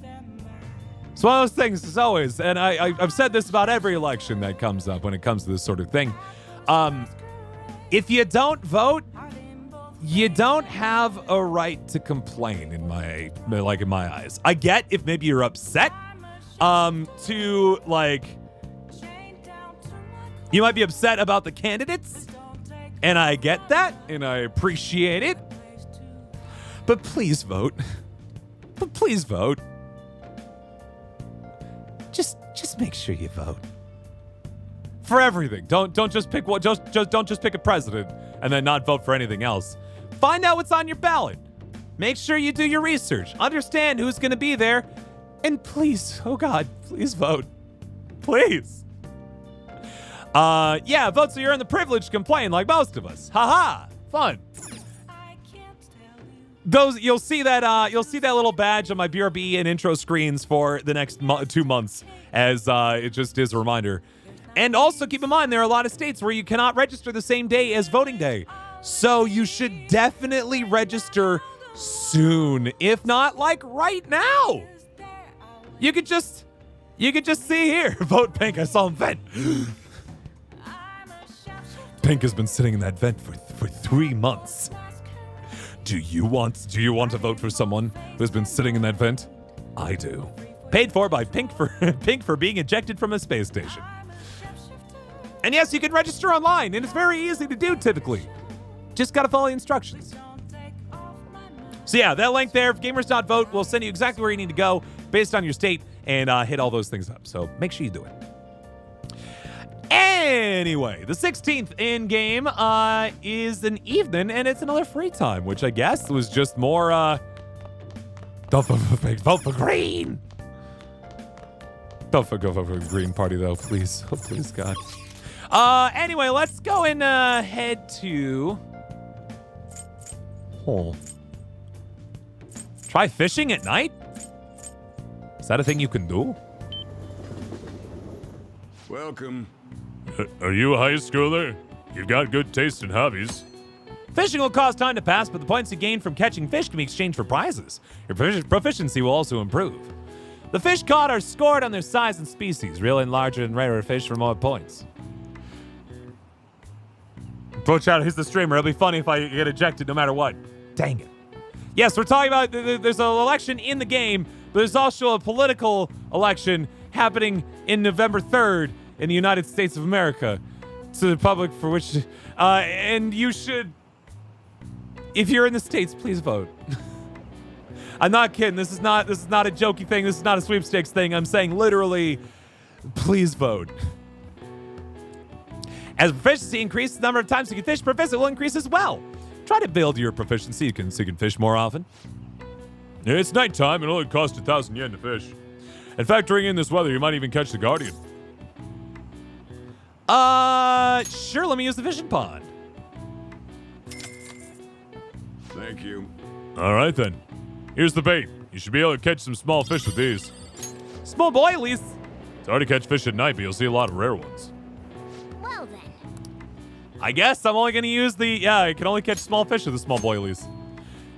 It's one of those things, as always, and I've said this about every election that comes up when it comes to this sort of thing. If you don't vote, you don't have a right to complain in my eyes. I get if maybe you're upset, you might be upset about the candidates, and I get that, and I appreciate it. But please vote. Just make sure you vote for everything. Don't just pick what. Don't just pick a president and then not vote for anything else. Find out what's on your ballot. Make sure you do your research. Understand who's going to be there, and please, oh God, please vote. Please. Vote so you earn the privilege to complain like most of us. Haha, fun. those you'll see that little badge on my BRB and intro screens for the next 2 months, as it just is a reminder. And also keep in mind there are a lot of states where you cannot register the same day as voting day, so you should definitely register soon, if not like right now. You could just see here. Vote Pink. I saw him vent. Pink has been sitting in that vent for 3 months. Do you want to vote for someone who's been sitting in that vent? I do. Paid for by Pink for being ejected from a space station. And yes, you can register online, and it's very easy to do typically. Just gotta follow the instructions. So yeah, that link there, gamers.vote, will send you exactly where you need to go based on your state and hit all those things up. So make sure you do it. Anyway, the 16th in game is an evening, and it's another free time, which I guess was just more vote for green. Don't go for green party though, please. Oh, please, God. Anyway, let's go and head to. Oh. Try fishing at night? Is that a thing you can do? Welcome. Are you a high schooler? You've got good taste in hobbies. Fishing will cause time to pass, but the points you gain from catching fish can be exchanged for prizes. Your proficiency will also improve. The fish caught are scored on their size and species, reeling larger and rarer fish for more points. Bro Chat, he's the streamer. It'll be funny if I get ejected no matter what. Dang it. Yes, we're talking about there's an election in the game, but there's also a political election happening in November 3rd in the United States of America to the public for which, and you should, if you're in the States, please vote. I'm not kidding. This is not a jokey thing. This is not a sweepstakes thing. I'm saying literally, please vote. As proficiency increases, the number of times you can fish per visit will increase as well. Try to build your proficiency so you can fish more often. Yeah, it's nighttime and it only costs 1,000 yen to fish. And factoring in this weather, you might even catch the Guardian. Sure, let me use the fishing pond. Thank you. All right then. Here's the bait. You should be able to catch some small fish with these. Small boilies. It's hard to catch fish at night, but you'll see a lot of rare ones. Well then. I guess I'm only going to use I can only catch small fish with the small boilies.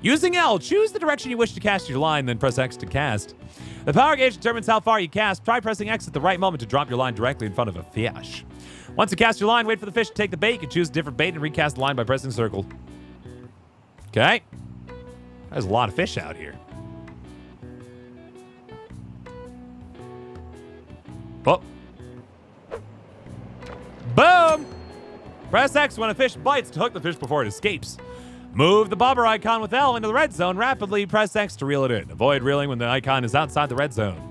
Using L, choose the direction you wish to cast your line, then press X to cast. The power gauge determines how far you cast. Try pressing X at the right moment to drop your line directly in front of a fish. Once you cast your line, wait for the fish to take the bait. You can choose a different bait and recast the line by pressing circle. Okay. There's a lot of fish out here. Oh. Boom! Press X when a fish bites to hook the fish before it escapes. Move the bobber icon with L into the red zone. Rapidly press X to reel it in. Avoid reeling when the icon is outside the red zone.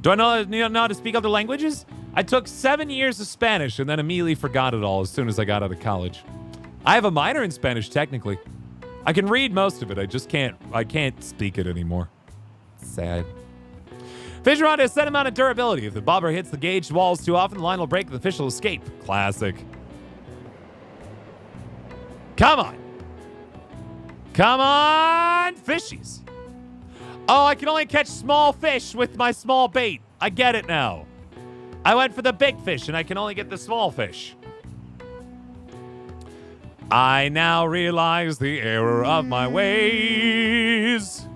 Do I know how to speak other languages? I took 7 years of Spanish and then immediately forgot it all as soon as I got out of college. I have a minor in Spanish, technically. I can read most of it. I can't speak it anymore. Sad. Fish rod has a set amount of durability. If the bobber hits the gauge walls too often, the line will break and the fish will escape. Classic. Come on. Come on, fishies. Oh, I can only catch small fish with my small bait. I get it now. I went for the big fish and I can only get the small fish. I now realize the error of my ways.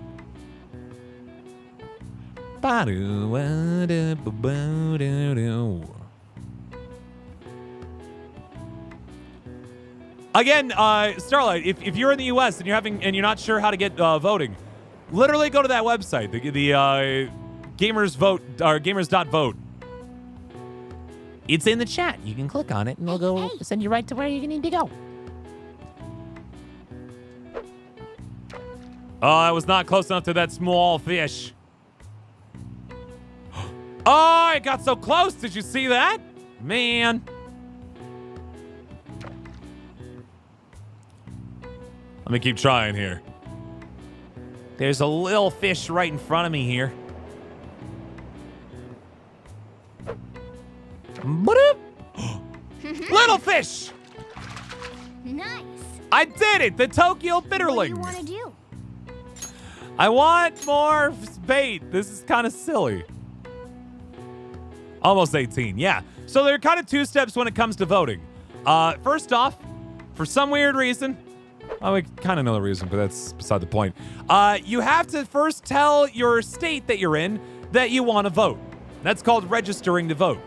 Again, Starlight, if you're in the U.S. and you're not sure how to get voting, literally go to that website, the Gamers Vote or Gamers.vote. It's in the chat. You can click on it and it'll send you right to where you need to go. Oh, I was not close enough to that small fish. Oh, it got so close. Did you see that? Man. Let me keep trying here. There's a little fish right in front of me here. Little fish. Nice. I did it! The Tokyo What do you Bitterling! want to do? I want more bait. This is kind of silly. Almost 18, yeah. So there are kind of two steps when it comes to voting. First off, for some weird reason, we kind of know the reason, but that's beside the point. You have to first tell your state that you're in that you want to vote. That's called registering to vote.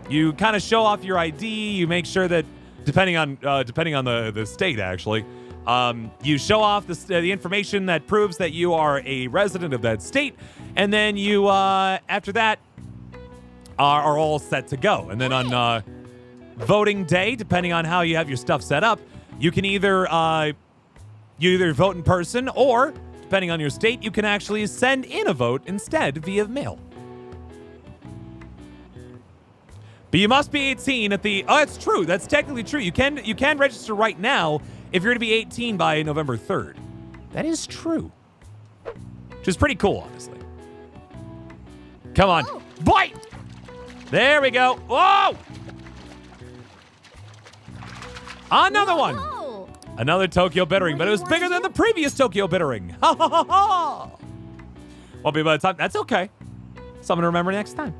You kind of show off your ID. You make sure that, depending on the state, actually, you show off the information that proves that you are a resident of that state, and then you, after that, are all set to go. And then on voting day, depending on how you have your stuff set up, you can either vote in person, or depending on your state, you can actually send in a vote instead via mail. But you must be 18 at the. Oh, that's true. That's technically true. You can register right now if you're going to be 18 by November 3rd. That is true. Which is pretty cool, honestly. Come on, bite! There we go. Whoa! Another one. Whoa. Another Tokyo Bittering, but it was bigger than the previous Tokyo Bittering. Ha ha ha ha! Won't be by the time. That's okay. Something to remember next time.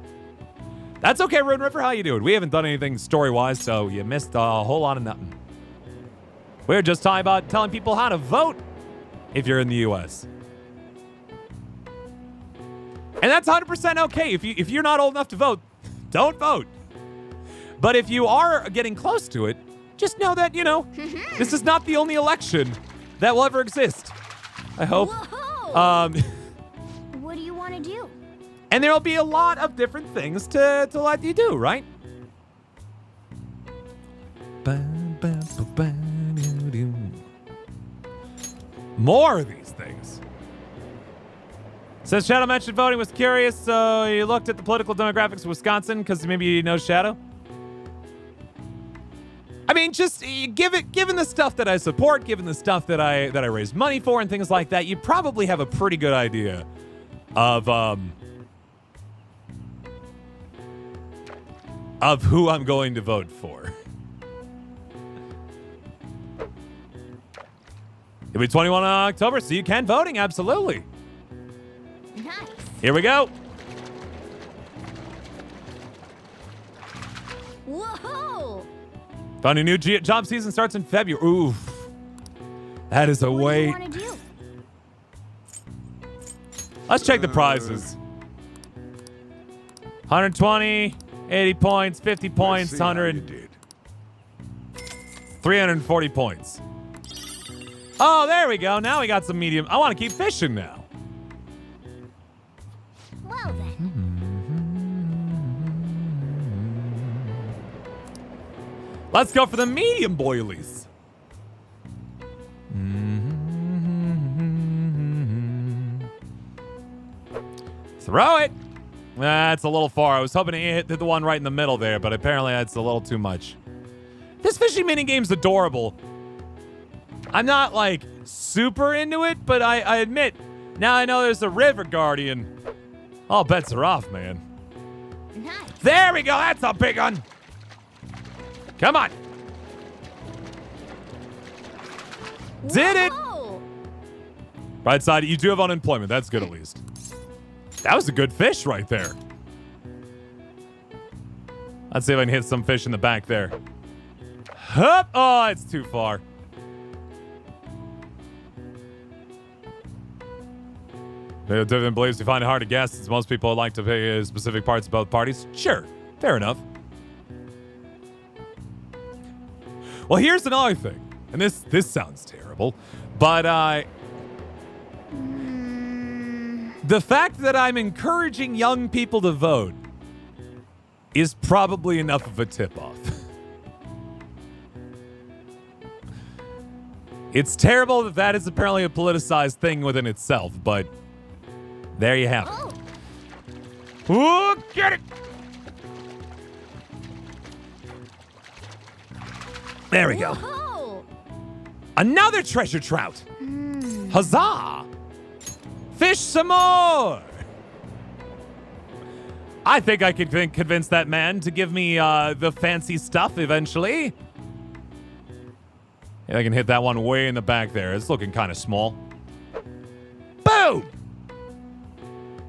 That's okay, Rune River. How you doing? We haven't done anything story-wise, so you missed a whole lot of nothing. We're just talking about telling people how to vote if you're in the U.S. And that's 100% okay. If you're not old enough to vote, don't vote. But if you are getting close to it, just know that, this is not the only election that will ever exist. I hope. Whoa. What do you want to do? And there'll be a lot of different things to let you do, right? More of these things. Since Shadow mentioned voting, was curious, so you looked at the political demographics of Wisconsin because maybe you know Shadow? I mean, just given the stuff that I support, given the stuff that I raise money for and things like that, you probably have a pretty good idea of who I'm going to vote for. It'll be 21 on October, so you can voting, absolutely. Nice. Here we go. Whoa. Found a new job season starts in February. Oof. That is a What do wait. you want to do? Let's check the prizes. 120, 80 points, 50 points, Let's see how you 100, did. 340 points. Oh, there we go. Now we got some medium. I want to keep fishing now. Well then. Let's go for the medium boilies. Throw it. That's a little far. I was hoping to hit the one right in the middle there, but apparently that's a little too much. This fishing minigame's adorable. I'm not, like, super into it, but I admit, now I know there's a River Guardian. All bets are off, man. Nice. There we go. That's a big one. Come on. Did it. Whoa. Right side, you do have unemployment. That's good at least. That was a good fish right there. Let's see if I can hit some fish in the back there. Hup. Oh, it's too far. Dividend believes you find it hard to guess, since most people like to pay specific parts about parties. Sure, fair enough. Well, here's another thing, and this sounds terrible, but the fact that I'm encouraging young people to vote is probably enough of a tip-off. It's terrible that that is apparently a politicized thing within itself, but there you have it. Oh. Ooh, get it! There we go. Whoa. Another treasure trout. Huzzah! Fish some more! I think I could convince that man to give me the fancy stuff eventually. I can hit that one way in the back there. It's looking kind of small. Boom!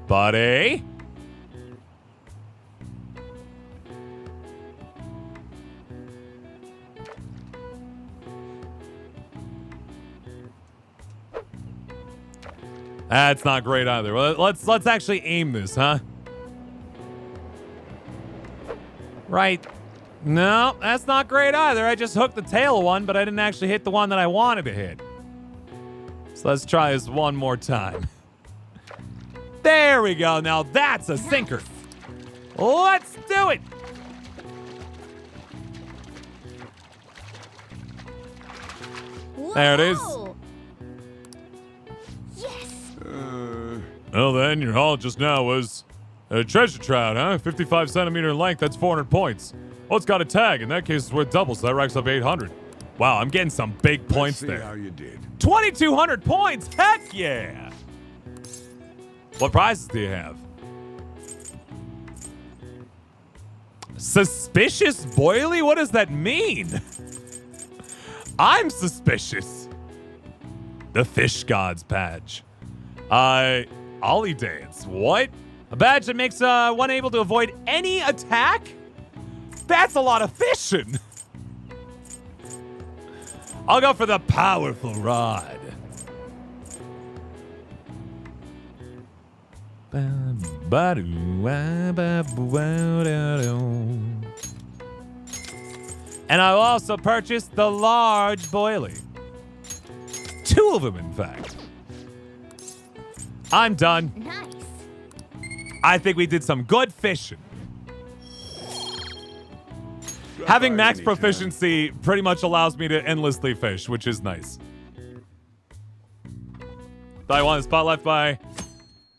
Buddy. That's not great either. Well, let's actually aim this, huh? Right. No, that's not great either. I just hooked the tail one, but I didn't actually hit the one that I wanted to hit. So let's try this one more time. There we go. Now that's a sinker. Let's do it. There it is. Whoa. Yes. Well, then, your haul just now was a treasure trout, huh? 55 centimeter in length, that's 400 points. Oh, it's got a tag. In that case, it's worth double, so that racks up 800. Wow, I'm getting some big points Let's see there. how you did. 2,200 points. Heck yeah. What prizes do you have? Suspicious boilie? What does that mean? I'm suspicious. The Fish Gods badge. Ollie Dance. What? A badge that makes one able to avoid any attack? That's a lot of fishing. I'll go for the powerful rod. And I will also purchase the large boilie. 2 of them, in fact. I'm done. Nice. I think we did some good fishing. Drop Having by max anytime. proficiency pretty much allows me to endlessly fish, which is nice. I want a spot left by.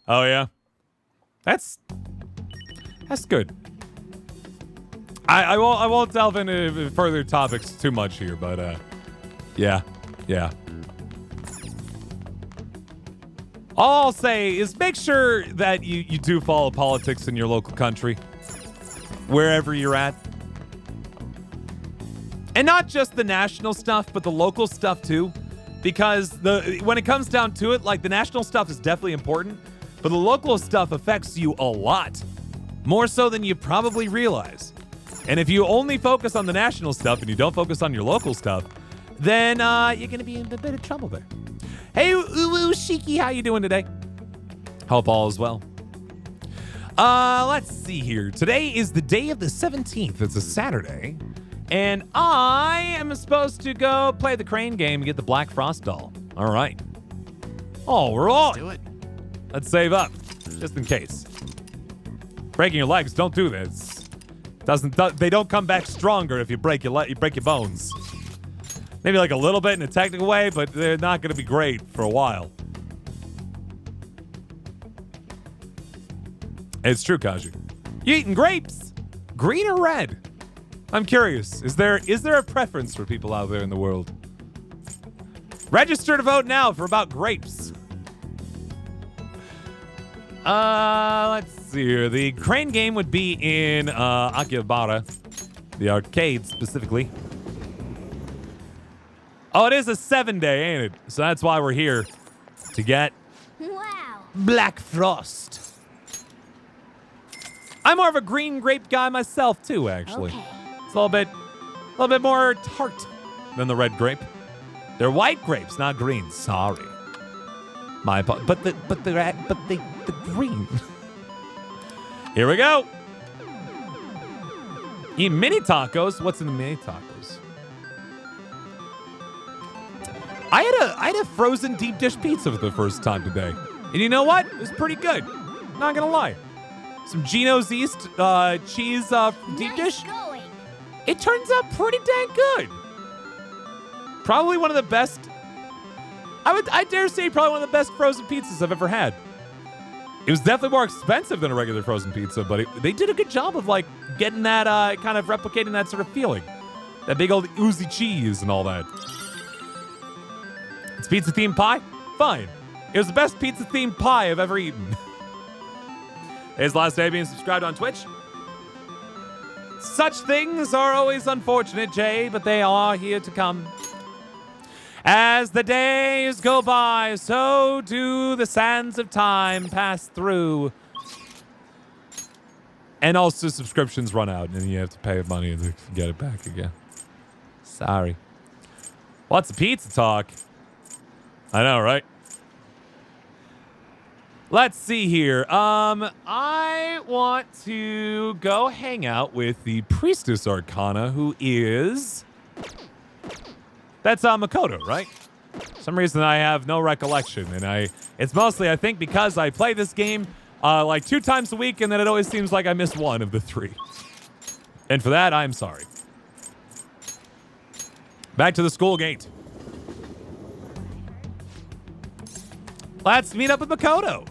Oh yeah, that's good. I won't delve into further topics too much here, but yeah. All I'll say is make sure that you do follow politics in your local country, wherever you're at. And not just the national stuff, but the local stuff too. Because when it comes down to it, like the national stuff is definitely important, but the local stuff affects you a lot. More so than you probably realize. And if you only focus on the national stuff and you don't focus on your local stuff, then you're going to be in a bit of trouble there. Hey, Uwu Shiki, how you doing today? Hope all is well. Let's see here. Today is the day of the 17th. It's a Saturday. And I am supposed to go play the crane game and get the Black Frost doll. All right. All right. Do it. Let's save up, just in case. Breaking your legs, don't do this. They don't come back stronger if you break your bones. Maybe like a little bit in a technical way, but they're not going to be great for a while. It's true, Kaji. You eating grapes? Green or red? I'm curious. Is there a preference for people out there in the world? Register to vote now for about grapes. Let's see here. The crane game would be in Akihabara, the arcade specifically. Oh, it is a 7-day, ain't it? So that's why we're here to get Wow. Black Frost. I'm more of a green grape guy myself too, actually. Okay. It's a little bit more tart than the red grape. They're white grapes, not green. Sorry. My but the green. Here we go. Eat mini tacos. What's in the mini tacos? I had a frozen deep dish pizza for the first time today, and you know what? It was pretty good. Not gonna lie. Some Geno's East cheese deep dish. Going. It turns out pretty dang good. Probably one of the best. I dare say probably one of the best frozen pizzas I've ever had. It was definitely more expensive than a regular frozen pizza, but they did a good job of like getting that kind of replicating that sort of feeling, that big old oozy cheese and all that. It's pizza themed pie? Fine. It was the best pizza themed pie I've ever eaten. His last day being subscribed on Twitch. Such things are always unfortunate, Jay, but they are here to come. As the days go by, so do the sands of time pass through. And also subscriptions run out and you have to pay money to get it back again. Sorry. What's the pizza talk? I know, right? Let's see here. I want to go hang out with the Priestess Arcana, who is... That's Makoto, right? For some reason I have no recollection, and it's mostly, I think, because I play this game like 2 times a week, and then it always seems like I miss one of the 3. And for that, I'm sorry. Back to the school gate. Let's meet up with Makoto.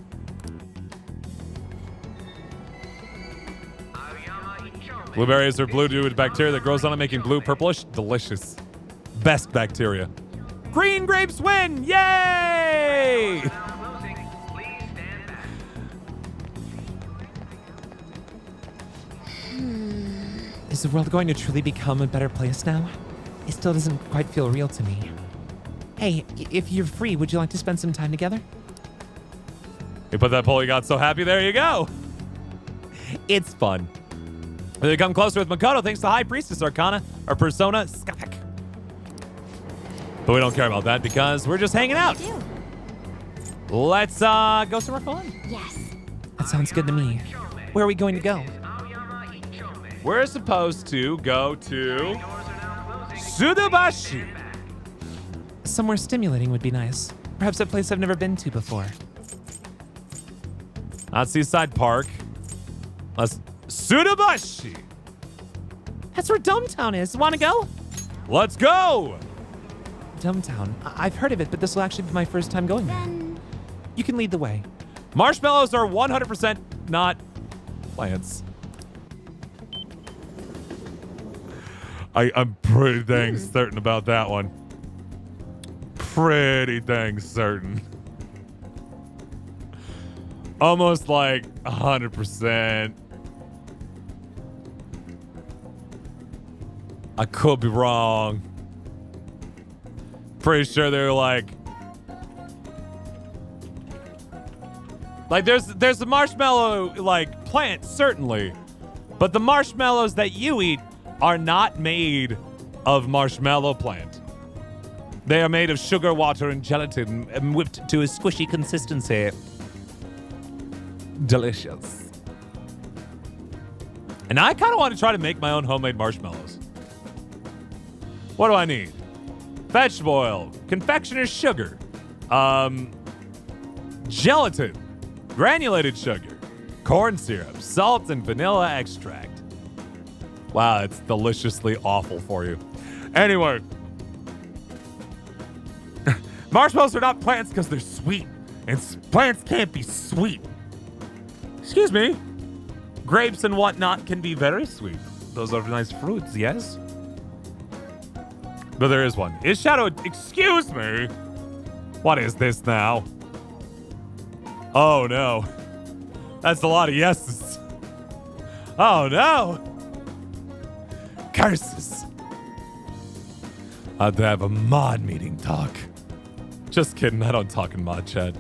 Blueberries are blue due to bacteria that grows on it, making blue purplish. Delicious. Best bacteria. Green grapes win! Yay! Is the world going to truly become a better place now? It still doesn't quite feel real to me. Hey, if you're free, would you like to spend some time together? You put that poll, you got so happy. There you go. It's fun. They come closer with Makoto thanks to High Priestess Arcana, or Persona Skapik. But we don't care about that because we're just hanging out. Let's go somewhere fun. Yes. That sounds good to me. Where are we going to go? We're supposed to go to Sudabashi. Somewhere stimulating would be nice. Perhaps a place I've never been to before. Not Seaside Park. Let's Sudabashi. That's where Dumbtown is. Want to go? Let's go. Dumbtown. I've heard of it, but this will actually be my first time going there. Then You can lead the way. Marshmallows are 100% not plants. I'm pretty dang certain about that one. Pretty dang certain. Almost like 100%. I could be wrong. Pretty sure they're like there's a marshmallow like plant, certainly. But the marshmallows that you eat are not made of marshmallow plant. They are made of sugar, water, and gelatin and whipped to a squishy consistency. Delicious. And I kind of want to try to make my own homemade marshmallows. What do I need? Vegetable oil, confectioner's sugar, gelatin, granulated sugar, corn syrup, salt, and vanilla extract. Wow, it's deliciously awful for you. Anyway, marshmallows are not plants because they're sweet, and plants can't be sweet. Excuse me. Grapes and whatnot can be very sweet. Those are nice fruits, yes? But there is one. Is Shadow... Excuse me? What is this now? Oh, no. That's a lot of yeses. Oh, no. Curses. I have to have a mod meeting talk. Just kidding. I don't talk in mod chat.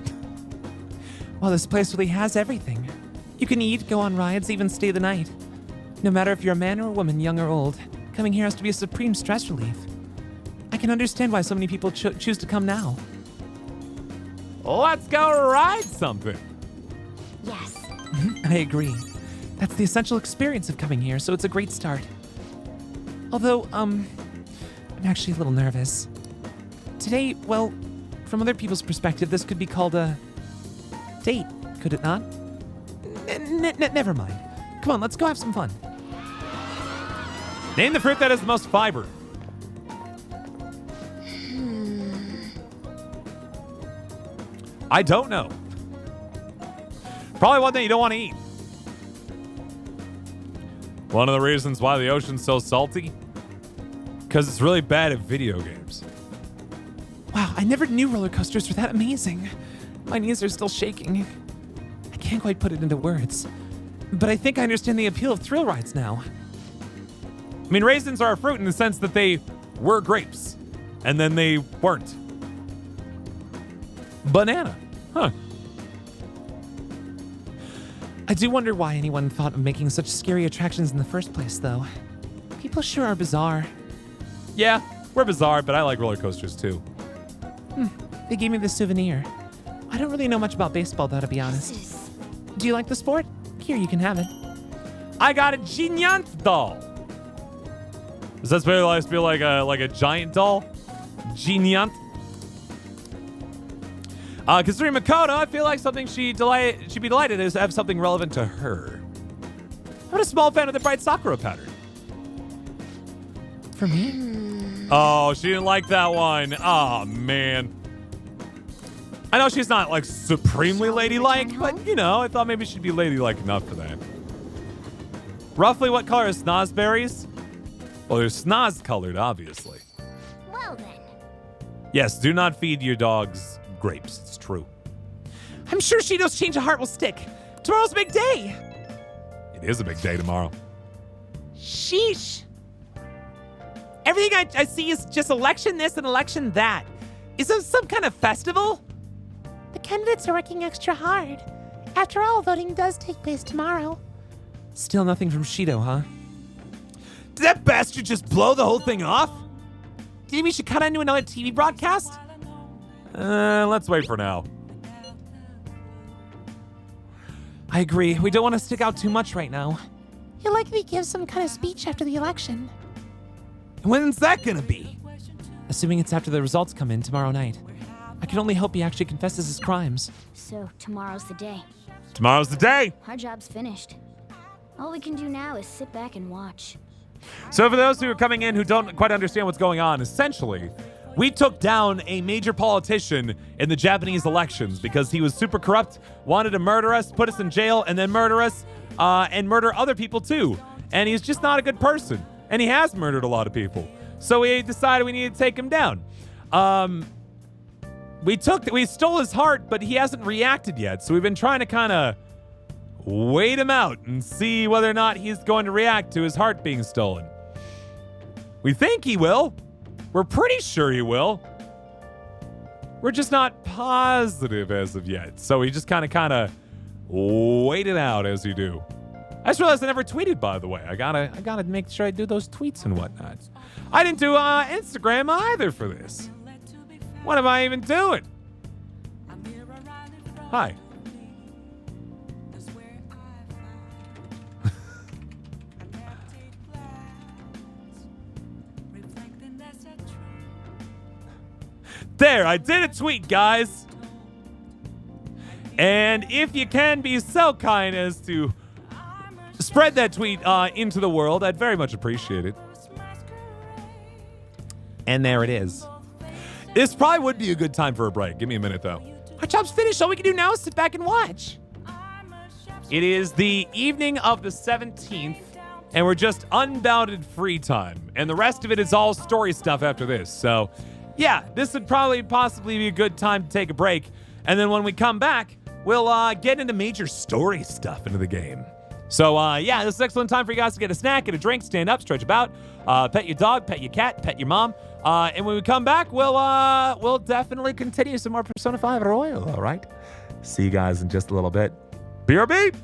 Well, this place really has everything. You can eat, go on rides, even stay the night. No matter if you're a man or a woman, young or old, coming here has to be a supreme stress relief. I can understand why so many people choose to come now. Let's go ride something. yes. I agree. That's the essential experience of coming here, so it's a great start. Although, I'm actually a little nervous. Today, well, from other people's perspective, this could be called a date, could it not? Never mind. Come on, let's go have some fun. Name the fruit that has the most fiber. I don't know. Probably one that you don't want to eat. One of the reasons why the ocean's so salty? Because it's really bad at video games. Wow, I never knew roller coasters were that amazing. My knees are still shaking. I can't quite put it into words. But I think I understand the appeal of thrill rides now. I mean, raisins are a fruit in the sense that they were grapes. and then they weren't. Banana. Huh. I do wonder why anyone thought of making such scary attractions in the first place, though. People sure are bizarre. Yeah, we're bizarre, but I like roller coasters too. They gave me this souvenir. I don't really know much about baseball, though, to be honest. Do you like the sport? Here, you can have it. I got a Giant doll. Does that supposed to be like a giant doll? Giant. Considering Makoto, I feel like something she'd be delighted is to have something relevant to her. I'm a small fan of the bright Sakura pattern. For me? Oh, she didn't like that one. Oh, man. I know she's not like supremely ladylike, but you know, I thought maybe she'd be ladylike enough for that. Roughly what color is snozberries? Well, they're snoz colored, obviously. Well then. Yes, do not feed your dogs grapes. It's true. I'm sure Shido's change of heart will stick. Tomorrow's a big day. It is a big day tomorrow. Sheesh. Everything I see is just election this and election that. Is this some kind of festival? The candidates are working extra hard. After all, voting does take place tomorrow. Still nothing from Shido, huh? Did that bastard just blow the whole thing off? Do you think we should cut into another TV broadcast? Let's wait for now. I agree. We don't want to stick out too much right now. He'll likely give some kind of speech after the election. When's that gonna be? Assuming it's after the results come in tomorrow night. I can only hope he actually confesses his crimes. So tomorrow's the day. Tomorrow's the day. Our job's finished. All we can do now is sit back and watch. So for those who are coming in who don't quite understand what's going on, essentially, we took down a major politician in the Japanese elections because he was super corrupt, wanted to murder us, put us in jail, and then murder us, and murder other people too. And he's just not a good person. And he has murdered a lot of people. So we decided we needed to take him down. We stole his heart, but he hasn't reacted yet. So we've been trying to kind of wait him out and see whether or not he's going to react to his heart being stolen. We think he will. We're pretty sure he will. We're just not positive as of yet. So we just kind of wait it out as you do. I just realized I never tweeted, by the way. I gotta make sure I do those tweets and whatnot. I didn't do Instagram either for this. What am I even doing? Hi. There, I did a tweet, guys. And if you can be so kind as to spread that tweet into the world, I'd very much appreciate it. And there it is. This probably would be a good time for a break. Give me a minute, though. Our job's finished. All we can do now is sit back and watch. It is the evening of the 17th, and we're just unbounded free time. And the rest of it is all story stuff after this. So, yeah, this would probably possibly be a good time to take a break. And then when we come back, we'll get into major story stuff into the game. So, yeah, this is an excellent time for you guys to get a snack, get a drink, stand up, stretch about, pet your dog, pet your cat, pet your mom. And when we come back, we'll definitely continue some more Persona 5 Royal, all right? See you guys in just a little bit. BRB!